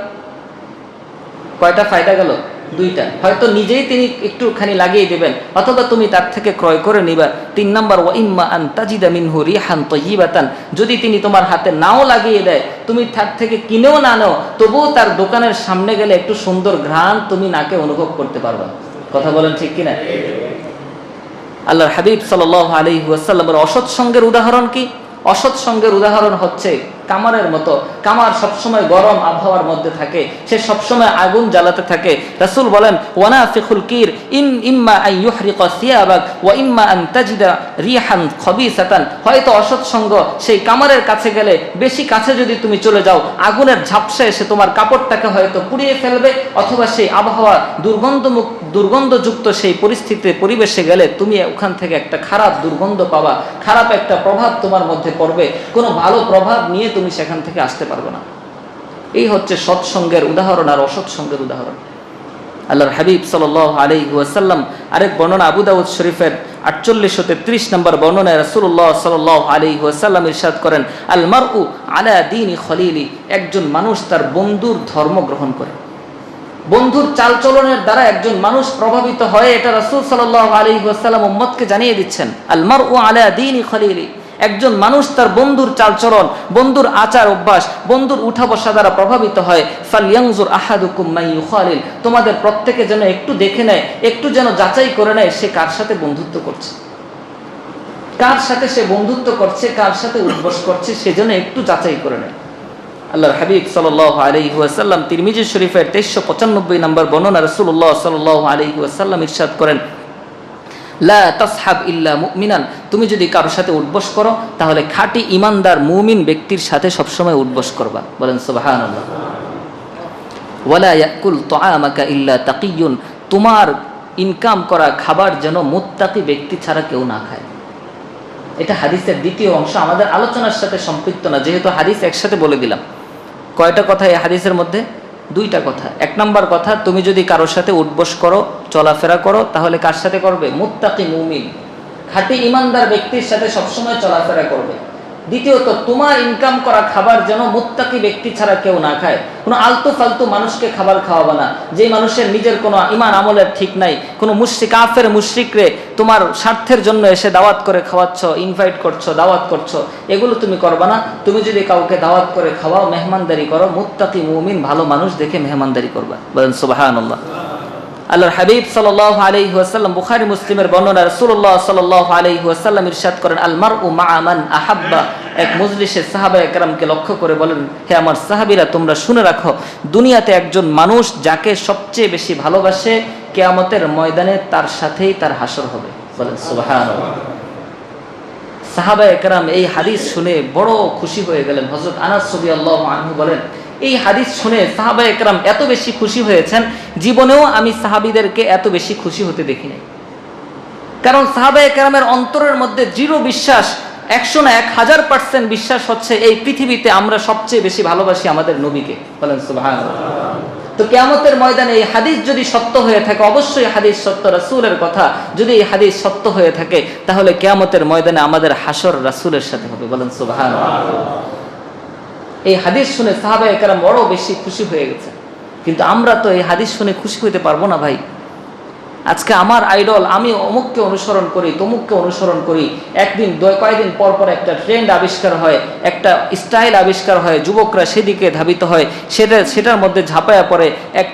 কয়টা ফায়দা গেল? দুইটা। হয়তো নিজেই তিনি একটুখানি লাগিয়ে দেবেন, অথবা তুমি তার থেকে ক্রয় করে নিবা। 3 নাম্বার, ওয়া ইম্মা আন তাজিদা মিনহু রিহান তাইয়িবাতান, যদি তিনি তোমার হাতে নাও লাগিয়ে দেয়, তুমি তার থেকে কিনেও না নাও, তবুও তার দোকানের সামনে গেলে একটু সুন্দর ঘ্রাণ তুমি নাকে অনুভব করতে পারবা। কথা বলেন ঠিক কিনা? আল্লাহর হাবিব সাল্লাল্লাহু আলাইহি ওয়াসাল্লামের অসৎ সঙ্গের উদাহরণ কি? অসৎ সঙ্গের উদাহরণ হচ্ছে কামারের মতো। কামার সবসময় গরম আবহাওয়ার মধ্যে থাকে, সে সবসময় আগুন জ্বালাতে থাকে। রাসূল বলেন, ওয়ানাফিখুল কির ইম্মা আন ইউহরিকা সিয়াবাক ওয়া ইম্মা আন তাজিদা রিহান খবিসাতান, হয়তো অসৎ সঙ্গ সেই কামারের কাছে গেলে, বেশি কাছে যদি তুমি চলে যাও, আগুনের ঝাপসা এসে তোমার কাপড়টাকে হয়তো পুড়িয়ে ফেলবে, অথবা সেই আবহাওয়া দুর্গন্ধযুক্ত সেই পরিস্থিতিতে পরিবেশে গেলে তুমি ওখান থেকে একটা খারাপ দুর্গন্ধ পাবা, খারাপ একটা প্রভাব তোমার মধ্যে পড়বে, কোনো ভালো প্রভাব নিয়ে তুমি সেখান থেকে আসতে পারবে না। এই হচ্ছে সৎসঙ্গের উদাহরণ আর অসৎসঙ্গের উদাহরণ। আল্লাহর হাবিব সাল্লাল্লাহু আলাইহি ওয়াসাল্লাম আরেক বর্ণনা আবু দাউদ শরীফের 4830 নম্বর বর্ণনায় রাসূলুল্লাহ সাল্লাল্লাহু আলাইহি ওয়াসাল্লাম ইরশাদ করেন, আল মারউ আলা দীনি খলিলি, একজন মানুষ তার বন্ধুর ধর্ম গ্রহণ করে। বন্ধুর চালচলনের দ্বারা একজন মানুষ প্রভাবিত হয়, এটা রাসূল সাল্লাল্লাহু আলাইহি ওয়াসাল্লাম উম্মতকে জানিয়ে দিচ্ছেন। আল মারউ আলা দীনি খলিলি, একজন মানুষ তার বন্ধুর চালচলন, বন্ধুর আচার অভ্যাস, বন্ধুর উঠা বসা দ্বারা প্রভাবিত হয়। ফালইয়ানজুর আহাদুকুম মান ইউখালিল, তোমাদের প্রত্যেকে যেন একটু দেখে নেয়, একটু যেন যাচাই করে নেয় সে কার সাথে বন্ধুত্ব করছে, কার সাথে সে বন্ধুত্ব করছে, কার সাথে উঠবস করছে, সেজন্য একটু যাচাই করে নেয়। আল্লাহর হাবিব সাল্লাল্লাহু আলাইহি ওয়াসাল্লাম তিরমিজি শরীফের 2395 নম্বর বর্ণনা রাসূলুল্লাহ সাল্লাল্লাহু আলাইহি ওয়াসাল্লাম ইরশাদ করেন, লা তাসহাব ইল্লা মুমিনান, তুমি যদি কারোর সাথে উঠবস করো তাহলে খাঁটি ইমানদার মুমিন ব্যক্তির সাথে সবসময় উঠবস করবা। বলেন সুবহানাল্লাহ। ওয়ালা ইয়াকুল তুআমাকা ইল্লা তাকিয়ুন, তোমার ইনকাম করা খাবার যেন মুত্তাকি ব্যক্তি ছাড়া কেউ না খায়। এটা হাদিসের দ্বিতীয় অংশ, আমাদের আলোচনার সাথে সম্পৃক্ত না, যেহেতু হাদিস একসাথে বলে দিলাম। কয়টা কথা এই হাদিসের মধ্যে? দুইটা কথা। 1 নম্বর কথা, তুমি যদি কারোর সাথে উঠবস করো, চলাফেরা করো, তাহলে কার সাথে করবে? মুত্তাকি মুমিন, খাঁটি ইমানদার ব্যক্তির সাথে সবসময় চলাফেরা করবে। দ্বিতীয়ত, তোমার ইনকাম করা খাবার যেন মুত্তাকি ব্যক্তি ছাড়া কেউ না খায়। কোনো আলতু ফালতু মানুষকে খাবার খাওয়াবে না, যে মানুষের নিজের কোনো ইমান আমলের ঠিক নাই, কোনো মুশরিক কাফের মুশরিকরে তোমার স্বার্থের জন্য এসে দাওয়াত করে খাওয়াচ্ছ, ইনভাইট করছো, দাওয়াত করছো, এগুলো তুমি করবা না। তুমি যদি কাউকে দাওয়াত করে খাওয়াও, মেহমানদারি করো, মুত্তাকি মুমিন ভালো মানুষ দেখে মেহমানদারি করবা। বলেন সুবহানাল্লাহ। আল্লাহর হাবিব সাল্লাল্লাহু আলাইহি ওয়াসাল্লাম বুখারী মুসলিমের বর্ণনা রাসূলুল্লাহ সাল্লাল্লাহু আলাইহি ওয়াসাল্লাম ইরশাদ করেন, আল মারউ মা মান আহাব্বা এক মজলিসে সাহাবায়ে কেরামকে লক্ষ্য করে বলেন, হে আমার সাহাবীরা, তোমরা শুনে রাখো, দুনিয়াতে একজন মানুষ যাকে সবচেয়ে বেশি ভালোবাসে, কিয়ামতের ময়দানে তার সাথেই তার হাসর হবে। বলেন সুবহানাল্লাহ। সাহাবায়ে কেরাম এই হাদিস শুনে বড় খুশি হয়ে গেলেন। হযরত আনাস রাদিয়াল্লাহু আনহু বলেন, এই হাদিস শুনে সাহাবায়ে কেরাম এত বেশি খুশি হয়েছেন, জীবনেও আমি সাহাবীদেরকে এত বেশি খুশি হতে দেখি নাই। কারণ সাহাবায়ে কেরামের অন্তরের মধ্যে দৃঢ় বিশ্বাস, 100 না 1000% বিশ্বাস হচ্ছে এই পৃথিবীতে আমরা সবচেয়ে বেশি ভালোবাসি আমাদের নবীকে। বলেন সুবহানাল্লাহ। তো কিয়ামতের ময়দানে এই হাদিস যদি সত্য হয়ে থাকে, অবশ্যই হাদিস সত্য, রাসূলের কথা যদি এই হাদিস সত্য হয়ে থাকে, তাহলে কিয়ামতের ময়দানে আমাদের হাসর রাসূলের সাথে হবে। বলেন সুবহানাল্লাহ। এই হাদিস শুনে সাহাবায়ে কেরাম বড় বেশি খুশি হয়ে গেছে। কিন্তু আমরা তো এই হাদিস শুনে খুশি হতে পারবো না ভাই। আজকে আমার আইডল, আমি অমুককে অনুসরণ করি, তমুককে অনুসরণ করি, একদিন কয়েকদিন পর পর একটা ট্রেন্ড আবিষ্কার হয়, একটা স্টাইল আবিষ্কার হয়, যুবকরা সেদিকে ধাবিত হয়, সেটার মধ্যে ঝাঁপায়া পড়ে।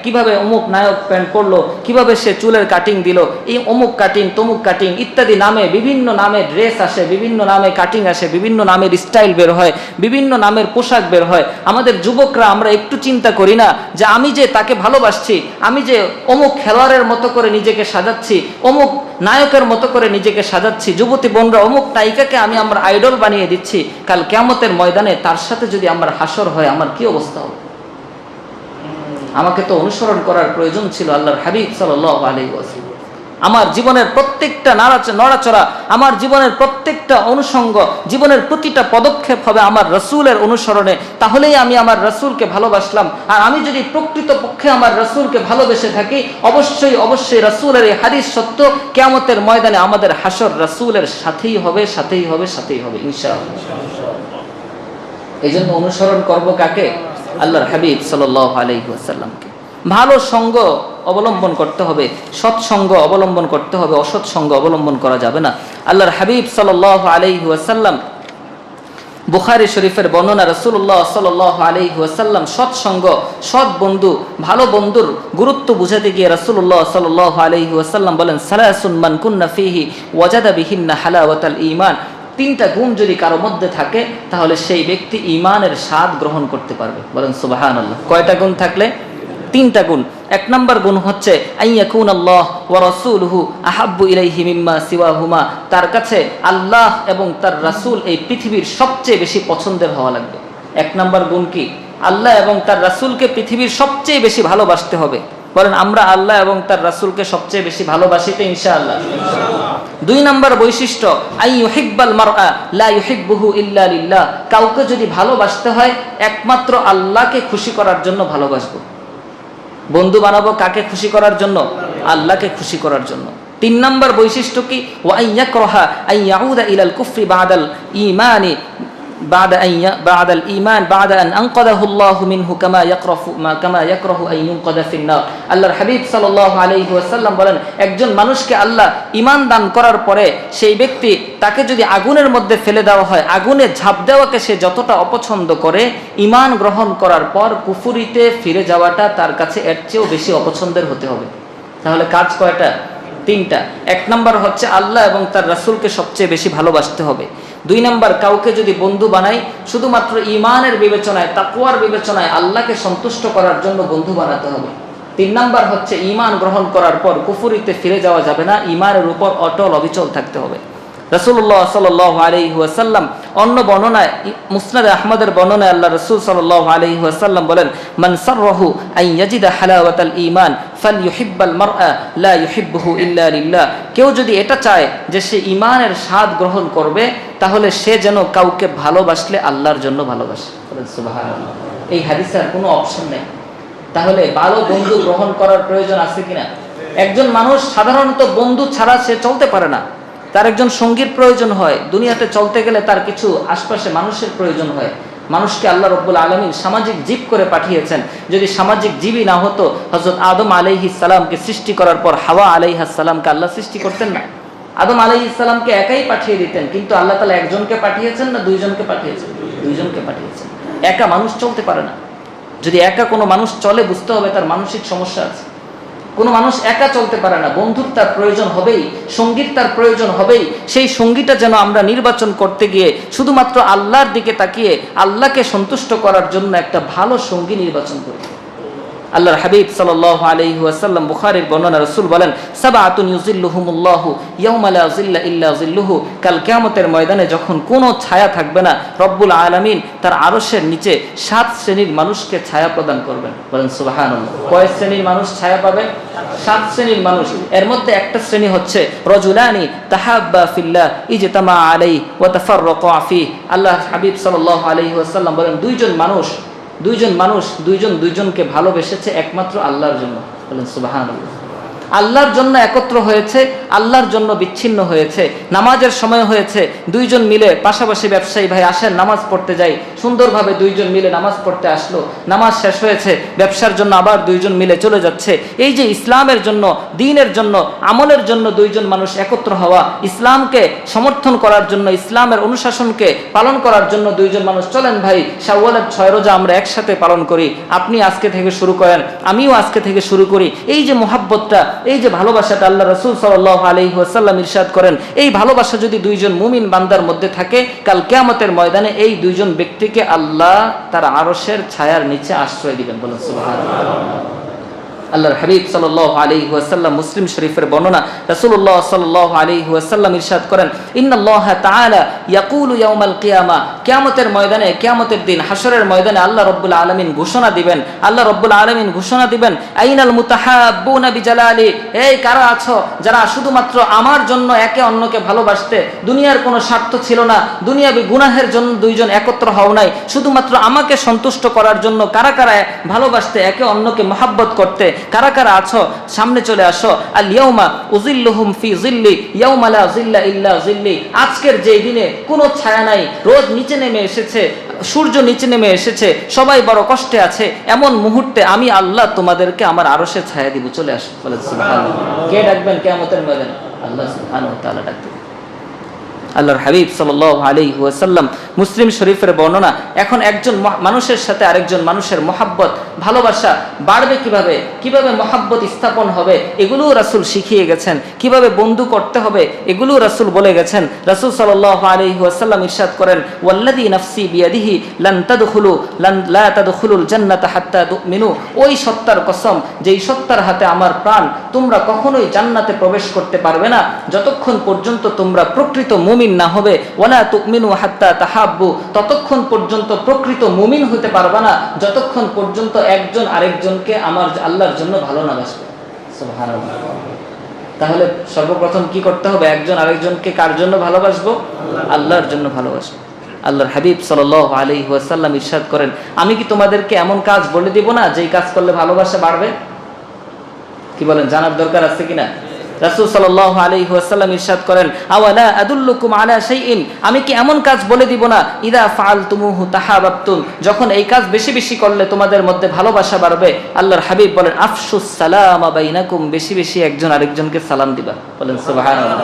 কিভাবে অমুক নায়ক প্যান্ট পরলো, কিভাবে সে চুলের কাটিং দিল, এই অমুক কাটিং তমুক কাটিং ইত্যাদি নামে, বিভিন্ন নামে ড্রেস আসে, বিভিন্ন নামে কাটিং আসে, বিভিন্ন নামের স্টাইল বের হয়, বিভিন্ন নামের পোশাক বের হয়। আমাদের যুবকরা আমরা একটু চিন্তা করি না যে আমি যে তাকে ভালোবাসছি, আমি যে অমুক খেলোয়াড়ের মতো করে নিজেকে সাজাচ্ছি, অমুক নায়কের মতো করে নিজেকে সাজাচ্ছি, যুবতী বোনরা অমুক নায়িকাকে আমরা আইডল বানিয়ে দিচ্ছি, কাল কিয়ামতের ময়দানে তার সাথে যদি আমার হাসর হয়, আমার কি অবস্থা হবে? আমাকে তো অনুসরণ করার প্রয়োজন ছিল আল্লাহর হাবিব সাল্লাল্লাহু আলাইহি ওয়াসাল্লাম। আমার জীবনের প্রত্যেকটা নড়াচড়া, আমার জীবনের প্রত্যেকটা অনুষঙ্গ, জীবনের প্রতিটা পদক্ষেপ হবে আমার রাসূলের অনুসরণে। তাহলেই আমি আমার রাসূলকে ভালোবাসলাম। আর আমি যদি প্রকৃতপক্ষে আমার রাসূলকে ভালোবেসে থাকি, অবশ্যই অবশ্যই রাসূলের এই হাদিস সত্য, কিয়ামতের ময়দানে আমাদের হাসর রাসূলের সাথেই হবে, সাথেই হবে, সাথেই হবে ইনশাআল্লাহ। এই জন্য অনুসরণ করব কাকে? আল্লাহর হাবিব সাল্লাল্লাহু আলাইহি ওয়াসাল্লামকে। ভালো সঙ্গ অবলম্বন করতে হবে, সৎসঙ্গ অবলম্বন করতে হবে, অসৎ সঙ্গ অবলম্বন করা যাবে না। আল্লাহর হাবিব সাল্লাল্লাহু আলাইহি ওয়াসাল্লাম, বুখারী শরীফের বর্ণনা, রাসূলুল্লাহ সাল্লাল্লাহু আলাইহি ওয়াসাল্লাম সৎসঙ্গ, সৎ বন্ধু, ভালো বন্ধুর গুরুত্ব বুঝাতে গিয়ে রাসূলুল্লাহ সাল্লাল্লাহু আলাইহি ওয়াসাল্লাম বলেন, সালাসুন মান কুন্না ফীহি ওয়াজাদা বিহিন্না হালাওয়াতাল ঈমান। 3টা গুণ যদি কারো মধ্যে থাকে, তাহলে সেই ব্যক্তি ঈমানের স্বাদ গ্রহণ করতে পারবে। বলেন সুবহানাল্লাহ। কয়টা গুণ থাকলে? 3টা গুণ। 1 নম্বর গুণ হচ্ছে আইয়াকুনাল্লাহ ওয়া রাসূলুহু আহাব্বু ইলাইহি মিম্মা সিওয়াহুমা। তার কাছে আল্লাহ এবং তার রাসূল এই পৃথিবীর সবচেয়ে বেশি পছন্দের হওয়া লাগবে। 1 নম্বর গুণ কি? আল্লাহ এবং তার রাসূলকে পৃথিবীর সবচেয়ে বেশি ভালোবাসতে হবে। বলেন, আমরা আল্লাহ এবং তার রাসূলকে সবচেয়ে বেশি ভালোবাসি তো ইনশাআল্লাহ? 2 নম্বর বৈশিষ্ট্য, আইয়ুহিব্বাল মারআ লা ইউহিব্বুহু ইল্লা লিল্লাহ। কাউকে যদি ভালোবাসতে হয়, একমাত্র আল্লাহকে খুশি করার জন্য ভালোবাসবো। বন্ধু বানাবো কাকে খুশি করার জন্য? আল্লাহকে খুশি করার জন্য। 3 নম্বর বৈশিষ্ট্য কি? ওয়া আইয়াকরাহা আইয়াউদা ইলাল কুফরি বাদাল ঈমানি বাদাল ঈমান বাদা আন আনকাদাহু আল্লাহু মিনহু কামা ইয়াকরাহু আন ইউনকাদা ফিন নার। আল্লাহর হাবিব সাল্লাল্লাহু আলাইহি ওয়াসাল্লাম বলেন, একজন মানুষকে আল্লাহ ঈমান দান করার পরে সেই ব্যক্তি, তাকে যদি আগুনের মধ্যে ফেলে দেওয়া হয়, আগুনে ঝাঁপ দেওয়াকে সে যতটা অপছন্দ করে, ঈমান গ্রহণ করার পর কুফরিতে ফিরে যাওয়াটা তার কাছে এর চেয়েও বেশি অপছন্দের হতে হবে। তাহলে কাজ কয়টা? 3টা। 1 নম্বর হচ্ছে আল্লাহ এবং তার রাসূলকে সবচেয়ে বেশি ভালোবাসতে হবে। 2 নম্বর, কাউকে যদি বন্ধু বানাই, শুধুমাত্র ঈমানের বিবেচনায়, তাকওয়ার বিবেচনায়, আল্লাহকে সন্তুষ্ট করার জন্য বন্ধু বানাতে হবে। 3 নম্বর হচ্ছে ঈমান গ্রহণ করার পর কুফরিতে ফিরে যাওয়া যাবে না, ঈমানের উপর অটল অবিচল থাকতে হবে। রাসূলুল্লাহ সাল্লাল্লাহু আলাইহি ওয়াসাল্লাম অন্য বর্ণনায়, মুসনাদে আহমদের বর্ণনায় আল্লাহ রাসূল সাল্লাল্লাহু আলাইহি ওয়াসাল্লাম বলেন, মান সাররাহু আন ইয়াজিদা হালাওয়াতাল ঈমান ফালইউহিব্বাল মারআ লা ইউহিব্বুহু ইল্লা লিল্লাহ। কেউ যদি এটা চায় যে সে ঈমানের স্বাদ গ্রহণ করবে, তাহলে সে যেন কাউকে ভালোবাসলে আল্লাহর জন্য ভালোবাসে। সুবহানাল্লাহ। এই হাদিসের কোনো অপশন নেই। তাহলে ভালো বন্ধু গ্রহণ করার প্রয়োজন আছে কিনা? একজন মানুষ সাধারণত বন্ধু ছাড়া সে চলতে পারে না, তার একজন সঙ্গীর প্রয়োজন হয়। দুনিয়াতে চলতে গেলে তার কিছু আশপাশে মানুষের প্রয়োজন হয়। মানুষকে আল্লাহ রাব্বুল আলামিন সামাজিক জীব করে পাঠিয়েছেন। যদি সামাজিক জীবই না হতো, হযরত আদম আলাইহিস সালামকে সৃষ্টি করার পর হাওয়া আলাইহিস সালামকে আল্লাহ সৃষ্টি করতেন না। আদম আলাইহিস সালামকে একাই পাঠিয়ে দিতেন, কিন্তু আল্লাহ তাআলা একজনকে পাঠিয়েছেন না 2জনকে পাঠিয়েছেন? 2জনকে পাঠিয়েছেন। একা মানুষ চলতে পারে না। যদি একা কোনো মানুষ চলে, বুঝতে হবে তার মানসিক সমস্যা আছে। কোনো মানুষ একা চলতে পারে না, বন্ধুর তার প্রয়োজন হবেই, সঙ্গীর তার প্রয়োজন হবেই। সেই সঙ্গীটা যেন আমরা নির্বাচন করতে গিয়ে শুধুমাত্র আল্লাহর দিকে তাকিয়ে আল্লাহকে সন্তুষ্ট করার জন্য একটা ভালো সঙ্গী নির্বাচন করি। আল্লাহর হাবিব সাল্লাল্লাহু আলাইহি ওয়াসাল্লাম বুখারীর বর্ণনা রাসূল বলেন, সাবআতুন ইউযিল্লুহুমুল্লাহু ইয়াওমা লা যিল্লা ইল্লা যিল্লুহু, কাল কিয়ামতের ময়দানে যখন কোনো ছায়া থাকবে না, রব্বুল আলামিন তার আরশের নিচে 7 শ্রেণীর মানুষকে ছায়া প্রদান করবেন। বলেন সুবহানাল্লাহ। কয় শ্রেণীর মানুষ ছায়া পাবে? 7 শ্রেণীর মানুষ। এর মধ্যে একটা শ্রেণী হচ্ছে রজুলানি তাহাব্বা ফিল্লাহ ইজতামা আলাইহি ওয়া তাফাররাকা ফিহি। আল্লাহর হাবিব সাল্লাল্লাহু আলাইহি ওয়াসাল্লাম বলেন, দুইজন মানুষ দুইজনকে ভালোবেসেছে একমাত্র আল্লাহর জন্য। বলেন সুবহানাল্লাহ। আল্লাহর জন্য একত্র হয়েছে, আল্লাহর জন্য বিচ্ছিন্ন হয়েছে। নামাজের সময় হয়েছে, দুইজন মিলে, পাশাপাশি ব্যবসায়ী ভাই আসেন নামাজ পড়তে যাই, সুন্দরভাবে দুইজন মিলে নামাজ পড়তে আসলো, নামাজ শেষ হয়েছে, ব্যবসার জন্য আবার দুইজন মিলে চলে যাচ্ছে। এই যে ইসলামের জন্য, দ্বীনের জন্য, আমলের জন্য দুইজন মানুষ একত্র হওয়া, ইসলামকে সমর্থন করার জন্য, ইসলামের অনুশাসনকে পালন করার জন্য দুইজন মানুষ, চলেন ভাই শাওয়ালের 6 রোজা আমরা একসাথে পালন করি, আপনি আজকে থেকে শুরু করেন, আমিও আজকে থেকে শুরু করি। এই যে মুহাব্বতটা, এই যে ভালোবাসাটা আল্লাহ রাসূল সাল্লাল্লাহু আলাইহি ওয়াসাল্লাম ইরশাদ করেন, এই ভালোবাসা যদি দুইজন মুমিন বান্দার মধ্যে থাকে, কাল কিয়ামতের ময়দানে এই দুইজন ব্যক্তিকে আল্লাহ তার আরশের ছায়ার নিচে আশ্রয় দিবেন। বলেন সুবহানাল্লাহ। আল্লাহর হাবিব সাল্লাল্লাহু আলাইহি ওয়াসাল্লাম মুসলিম শরীফের বর্ণনা, রাসূলুল্লাহ সাল্লাল্লাহু আলাইহি ওয়াসাল্লাম ইরশাদ করেন, ইন্নাল্লাহা তাআলা ইয়াকুলু ইয়াউমাল কিয়ামা, কিয়ামতের ময়দানে, কিয়ামতের দিন, হাশরের ময়দানে আল্লাহ রাব্বুল আলামিন ঘোষণা দিবেন, আইনাল মুতাহাব্বুনা বিজালালি, এই কারা আছো যারা শুধুমাত্র আমার জন্য একে অন্যকে ভালোবাসতে, দুনিয়ার কোনো স্বার্থ ছিল না, দুনিয়াবি গুনাহের জন্য দুইজন একত্র হও নাই, শুধুমাত্র আমাকে সন্তুষ্ট করার জন্য কারা কারা ভালোবাসতে, একে অন্যকে মহব্বত করতে, কারা কারা আছো সামনে চলে আসো। আল ইয়াউমা উযিল্লুহুম ফি যিল্লি ইয়াউমা লা যিল্লা ইল্লা যিল্লি, আজকের যে দিনে কোনো ছায়া নাই, রোদ নিচে নেমে এসেছে, সূর্য নিচে নেমে এসেছে, সবাই বড় কষ্টে আছে, এমন মুহূর্তে আমি আল্লাহ তোমাদেরকে আমার আরশের ছায়া দিব, চলে আসো। বলে সুবহানাল্লাহ। কে ডাকবেন কিয়ামতের ময়দানে? আল্লাহ সুবহানাহু ওয়া তাআলা ডাকবেন। আল্লাহর হাবিব সাল্লাল্লাহু আলাইহি ওয়াসাল্লাম মুসলিম শরীফের বর্ণনা, এখন একজন মানুষের সাথে আরেকজন মানুষের মহব্বত, ভালোবাসা বাড়বে কিভাবে মহব্বত স্থাপন হবে, এগুলোও রাসূল শিখিয়ে গেছেন। কিভাবে বন্ধু করতে হবে, এগুলোও রাসূল বলে গেছেন। রাসূল সাল্লাল্লাহু আলাইহি ওয়াসাল্লাম ইরশাদ করেন, ওয়াল্লাযী নাফসি বিয়াদিহি লা তাদখুলুল জান্নাতা হাত্তা তুমিনু, ওই সত্তার কসম যেই সত্তার হাতে আমার প্রাণ, তোমরা কখনোই জান্নাতে প্রবেশ করতে পারবে না যতক্ষণ পর্যন্ত তোমরা প্রকৃত মুমিন না হবে। ওয়ালা তুমিনু হাত্তা তাহাব্বু, ততক্ষণ পর্যন্ত প্রকৃত মুমিন হতে পারবে না যতক্ষণ পর্যন্ত একজন আরেকজনকে আমার আল্লাহর জন্য ভালো না বাসবে। সুবহানাল্লাহ। তাহলে সর্বপ্রথম কি করতে হবে? একজন আরেকজনকে কার জন্য ভালোবাসবো? আল্লাহর জন্য ভালোবাসবো। আল্লাহর হাবিব সাল্লাল্লাহু আলাইহি ওয়াসাল্লাম ইরশাদ করেন, আমি কি তোমাদেরকে এমন কাজ বলে দিব না যেই কাজ করলে ভালোবাসা বাড়বে? কি বলেন, জানার দরকার আছে কিনা? রাসূল সাল্লাল্লাহু আলাইহি ওয়াসাল্লাম ইরশাদ করেন, আওয়ালা আদুল্লুকুম আলা শাইইন, আমি কি এমন কাজ বলে দিব না, ইদা ফাআলতুমুহু তাহাবাবতুম, যখন এই কাজ বেশি বেশি করলে তোমাদের মধ্যে ভালোবাসা বাড়বে। আল্লাহর হাবিব বলেন, আফশুস সালামা বাইনাকুম, বেশি বেশি একজন আরেকজনকে সালাম দিবা। বলেন সুবহানাল্লাহ।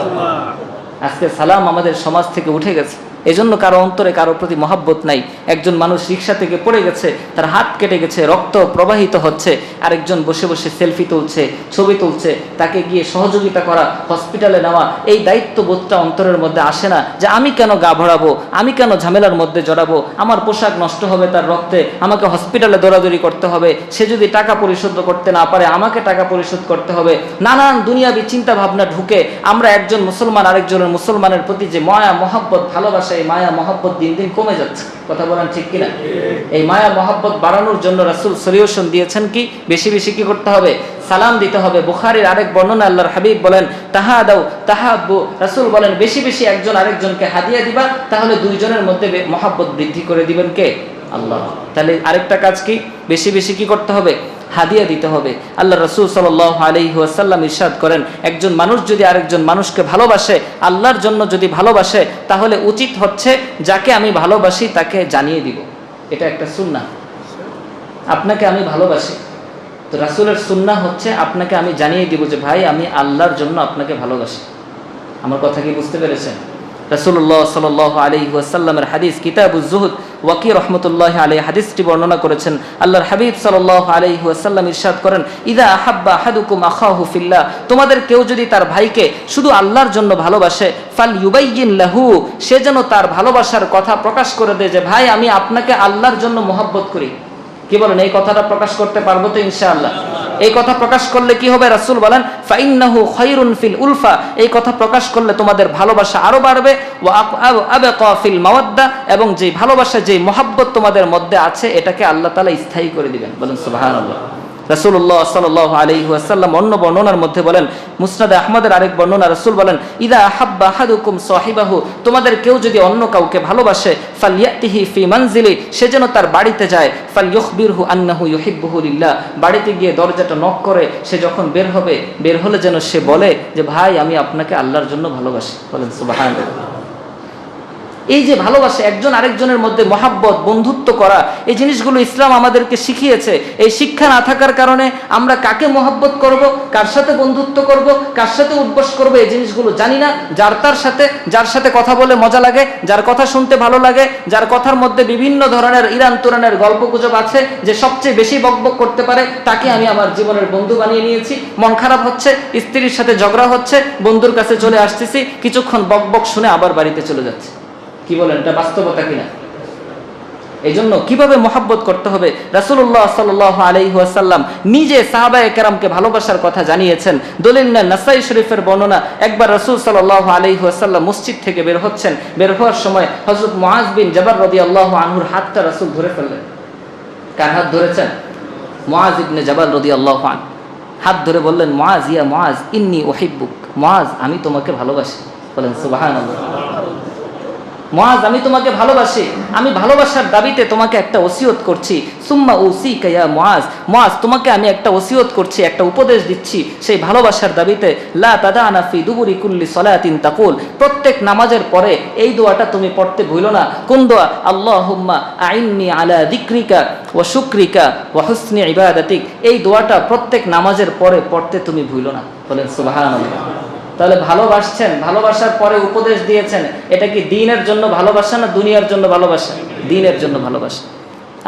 আজকে সালাম আমাদের সমাজ থেকে উঠে গেছে, এজন্য কারো অন্তরে কারো প্রতি মহব্বত নাই। একজন মানুষ রিকশা থেকে পড়ে গেছে, তার হাত কেটে গেছে, রক্ত প্রবাহিত হচ্ছে, আরেকজন বসে বসে সেলফি তুলছে, ছবি তুলছে, তাকে গিয়ে সহযোগিতা করা, হসপিটালে নেওয়া, এই দায়িত্ববোধটা অন্তরের মধ্যে আসে না যে আমি কেন গা ভরাবো, আমি কেন ঝামেলার মধ্যে জড়াবো, আমার পোশাক নষ্ট হবে তার রক্তে, আমাকে হসপিটালে দৌড়াদৌড়ি করতে হবে, সে যদি টাকা পরিশোধ করতে না পারে আমাকে টাকা পরিশোধ করতে হবে, নানান দুনিয়াবি চিন্তা ভাবনা ঢুকে আমরা একজন মুসলমান আরেকজনের মুসলমানের প্রতি যে মায়া মহব্বত ভালোবাসা, এই মায়া মহব্বত দিন দিন কমে যাচ্ছে। কথা বলেন ঠিক কিনা? এই মায়া মহব্বত বাড়ানোর জন্য রাসূল সলিউশন দিয়েছেন কি? বেশি বেশি কি করতে হবে? সালাম দিতে হবে। বুখারীর আরেক বর্ণনা আল্লাহর হাবিব বলেন, তাহাদাউ তাহাব্বু, রাসূল বলেন বেশি বেশি একজন আরেকজনকে হাদিয়া দিবা, তাহলে দুইজনের মধ্যে মহব্বত বৃদ্ধি করে দিবেন কে? আল্লাহ। তাহলে আরেকটা কাজ কি? বেশি বেশি কি করতে হবে? হাদিয়া দিতে হবে। আল্লাহ রাসূল সাল্লাল্লাহু আলাইহি ওয়াসাল্লাম ইরশাদ করেন, একজন মানুষ যদি আরেকজন মানুষকে ভালোবাসে, আল্লাহর জন্য যদি ভালোবাসে, তাহলে উচিত হচ্ছে যাকে আমি ভালোবাসি তাকে জানিয়ে দিব। এটা একটা সুন্নাহ। আপনাকে আমি ভালোবাসি, তো রাসূলের সুন্নাহ হচ্ছে আপনাকে আমি জানিয়ে দিব যে ভাই আমি আল্লাহর জন্য আপনাকে ভালোবাসি। আমার কথা কি বুঝতে পেরেছেন? রাসূলুল্লাহ সাল্লাল্লাহু আলাইহি ওয়াসাল্লামের হাদিস কিতাবুজ জুহুদ ওয়াকি রহমতুল্লাহ আলাইহি হাদিসটি বর্ণনা করেছেন। আল্লাহর হাবিব সাল্লাল্লাহু আলাইহি ওয়াসাল্লাম ইরশাদ করেন, ইযা আহাব্বা আহাদুকুম আখাহু ফিল্লাহ, তোমাদের কেউ যদি তার ভাইকে শুধু আল্লাহর জন্য ভালোবাসে, ফাল ইউবাইয়িন লাহু, সে যেন তার ভালোবাসার কথা প্রকাশ করে দেয় যে ভাই আমি আপনাকে আল্লাহর জন্য মহব্বত করি। কি বলেন, এই কথাটা প্রকাশ করতে পারবো তো ইনশাআল্লাহ? এই কথা প্রকাশ করলে কি হবে? রাসূল বলেন, ফাইন্নাহু খায়রুন ফিল উলফা, এই কথা প্রকাশ করলে তোমাদের ভালোবাসা আরো বাড়বে, ওয়া আবকা ফিল মাওয়াদ্দা, এবং যে ভালোবাসা যে মহব্বত তোমাদের মধ্যে আছে এটাকে আল্লাহ তাআলা স্থায়ী করে দিবেন। বলেন সুবহানাল্লাহ। রাসূলুল্লাহ সাল্লাল্লাহু আলাইহি ওয়াসাল্লাম অন্য বর্ণনার মধ্যে বলেন, মুসনাদে আহমদের আরেক বর্ণনা, রাসূল বলেন, ইযা আহাব্বা আহাদুকুম সাহিবাহু, তোমাদের কেউ যদি অন্য কাউকে ভালোবাসে, ফালইয়াতিহি ফি মানজিলি, সে যেন তার বাড়িতে যায়, ফালইউখবিরহু আন্নাহু ইউহিব্বুহু লিল্লাহ, বাড়িতে গিয়ে দরজাটা নক করে সে যখন বের হলে যেন সে বলে যে ভাই আমি আপনাকে আল্লাহর জন্য ভালোবাসি। বলেন সুবহানাল্লাহ। এই যে ভালোবাসা, একজন আরেকজনের মধ্যে মহাব্বত, বন্ধুত্ব করা, এই জিনিসগুলো ইসলাম আমাদেরকে শিখিয়েছে। এই শিক্ষা না থাকার কারণে আমরা কাকে মহাব্বত করব, কার সাথে বন্ধুত্ব করব, কার সাথে উদ্বাস করব, এই জিনিসগুলো জানি না। যার সাথে কথা বলে মজা লাগে, যার কথা শুনতে ভালো লাগে, যার কথার মধ্যে বিভিন্ন ধরনের ইরান তুরানের গল্প গুজব আছে, যে সবচেয়ে বেশি বকবক করতে পারে, তাকে আমি আমার জীবনের বন্ধু বানিয়ে নিয়েছি। মন খারাপ হচ্ছে, স্ত্রীর সাথে ঝগড়া হচ্ছে, বন্ধুর কাছে চলে আসতেছি, কিছুক্ষণ বকবক শুনে আবার বাড়িতে চলে যাচ্ছে। কি বলেন, এটা বাস্তবতা কিনা? এই জন্য কিভাবে মহাব্বত করতে হবে, রাসূলুল্লাহ সাল্লাল্লাহু আলাইহি ওয়াসাল্লাম নিজে সাহাবায়ে কেরামকে ভালোবাসার কথা জানিয়েছেন। দলিল নেন নাসাই শরীফের বর্ণনা, একবার রাসূল সাল্লাল্লাহু আলাইহি ওয়াসাল্লাম মসজিদ থেকে বের হচ্ছেন, বের হওয়ার সময় হযরত মুআজ বিন জাবাল রাদিয়াল্লাহু আনহুর হাতটা রাসূল ধরে ফেললেন। কার হাত ধরেছেন? মুআজ ইবনে জাবাল রাদিয়াল্লাহু আনহু হাত ধরে বললেন, মুআজ, ইয়া মুআজ, ইন্নী উহিব্বুক, মুআজ আমি তোমাকে ভালোবাসি। বলেন সুবহানাল্লাহ। মুআজ আমি তোমাকে ভালোবাসি, আমি ভালোবাসার দাবিতে তোমাকে একটা ওসিয়ত করছি। সুম্মা উসিকা ইয়া মুআজ, মুআজ তোমাকে আমি একটা ওসিয়ত করছি, একটা উপদেশ দিচ্ছি সেই ভালোবাসার দাবিতে। লা তাদানা ফি দুবুরি কুল্লি সালাতিন তাকুল, প্রত্যেক নামাজের পরে এই দোয়াটা তুমি পড়তে ভুলো না। কোন দোয়া? আল্লাহুম্মা আইন্নি আলা যিকরিকা ওয়া শুকরিকা ওয়া হুসনি ইবাদাতিক, এই দোয়াটা প্রত্যেক নামাজের পরে পড়তে তুমি ভুলো না। বলেন সুবহানাল্লাহ। তাহলে ভালোবাসছেন, ভালোবাসার পরে উপদেশ দিয়েছেন, এটা কি দ্বীনের জন্য ভালোবাসা না দুনিয়ার জন্য ভালোবাসা? দ্বীনের জন্য ভালোবাসা।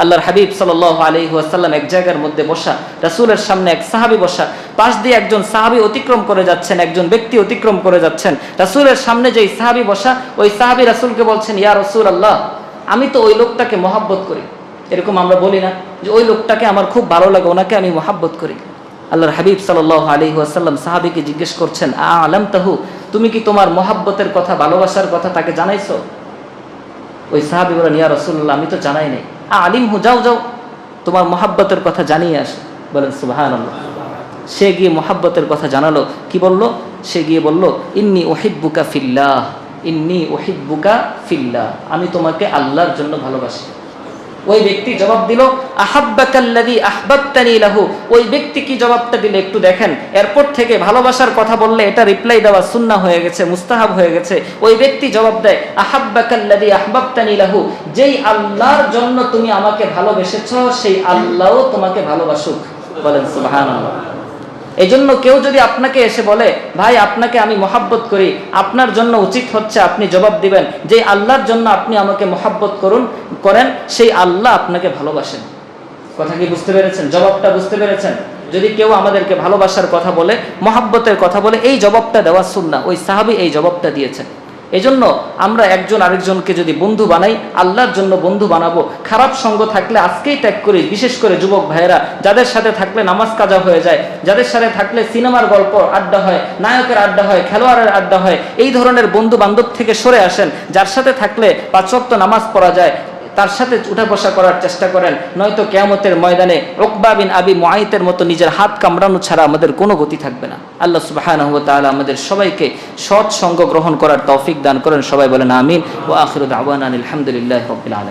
আল্লাহর হাবিব সাল্লাল্লাহু আলাইহি ওয়াসাল্লাম এক জায়গার মধ্যে বসা, রাসূলের সামনে এক সাহাবী বসা, পাশ দিয়ে একজন সাহাবী অতিক্রম করে যাচ্ছেন, একজন ব্যক্তি অতিক্রম করে যাচ্ছেন। রাসূলের সামনে যেই সাহাবী বসা, ওই সাহাবী রাসূলকে বলছেন, ইয়া রাসূলুল্লাহ, আমি তো ওই লোকটাকে মহব্বত করি। এরকম আমরা বলি না যে ওই লোকটাকে আমার খুব ভালো লাগে, ওনাকে আমি মহব্বত করি। আল্লাহর হাবিব সাল্লাল্লাহু আলাইহি ওয়াসাল্লাম সাহাবীকে জিজ্ঞেস করছেন, আ'লামতাহু, তুমি কি তোমার মহব্বতের কথা, ভালোবাসার কথা তাকে জানাইছো? ওই সাহাবী বলেন, ইয়া রাসূলুল্লাহ, আমি তো জানাই নাই। আলিমহু, যাও তোমার মহব্বতের কথা জানিয়ে আসো। বলেন সুবহানাল্লাহ। সে গিয়ে মহব্বতের কথা জানালো। কি বলল? সে গিয়ে বলল, ইন্নী উহিব্বুকা ফিল্লাহ, ইন্নী উহিব্বুকা ফিল্লাহ, আমি তোমাকে আল্লাহর জন্য ভালোবাসি। ওই ব্যক্তি জবাব দিল, আহাব্বাকাল্লাযী আহবাবতানি লাহু, ওই ব্যক্তি কি জবাবটা দিল একটু দেখেন। এরপর থেকে ভালোবাসার কথা বললে এটা রিপ্লাই দেওয়া সুন্নাহ হয়ে গেছে, মুস্তাহাব হয়ে গেছে। ওই ব্যক্তি জবাব দেয়, আহাব্বাকাল্লাযী আহবাবতানি লাহু, যেই আল্লাহর জন্য তুমি আমাকে ভালোবেসেছো সেই আল্লাহও তোমাকে ভালোবাসুক। বলেন সুবহানাল্লাহ। এই জন্য কেউ যদি আপনাকে এসে বলে, ভাই আপনাকে আমি মহাব্বত করি, আপনার জন্য উচিত হচ্ছে আপনি জবাব দিবেন, যে আল্লাহর জন্য আপনি আমাকে মহাব্বত করেন সেই আল্লাহ আপনাকে ভালোবাসেন। কথা কি বুঝতে পেরেছেন? জবাবটা বুঝতে পেরেছেন? যদি কেউ আমাদেরকে ভালোবাসার কথা বলে, মহাব্বতের কথা বলে, এই জবাবটা দেওয়া সুন্নাহ। ওই সাহাবী এই জবাবটা দিয়েছেন। এজন্য আমরা একজন আরেকজনকে যদি বন্ধু বানাই, আল্লাহর জন্য বন্ধু বানাবো। খারাপ সঙ্গ থাকলে আজকেই ত্যাগ করি। বিশেষ করে যুবক ভাইয়েরা, যাদের সাথে থাকলে নামাজ কাজা হয়ে যায়, যাদের সাথে থাকলে সিনেমার গল্প আড্ডা হয়, নায়কের আড্ডা হয়, খেলোয়াড়ের আড্ডা হয়, এই ধরনের বন্ধু বান্ধব থেকে সরে আসেন। যার সাথে থাকলে 5 ওয়াক্ত নামাজ পড়া যায়, তার সাথে উঠা বসা করার চেষ্টা করেন, নয়তো কিয়ামতের ময়দানে উকবা বিন আবি মুআইতের মতো নিজের হাত কামড়ানো ছাড়া আমাদের কোনো গতি থাকবে না। আল্লাহ সুবহানাহু ওয়া তাআলা আমাদের সবাইকে সৎ সঙ্গ গ্রহণ করার তৌফিক দান করেন। সবাই বলেন আমিন। ওয়া আখিরু দাওয়ানা আলহামদুলিল্লাহি রাব্বিল আলামিন।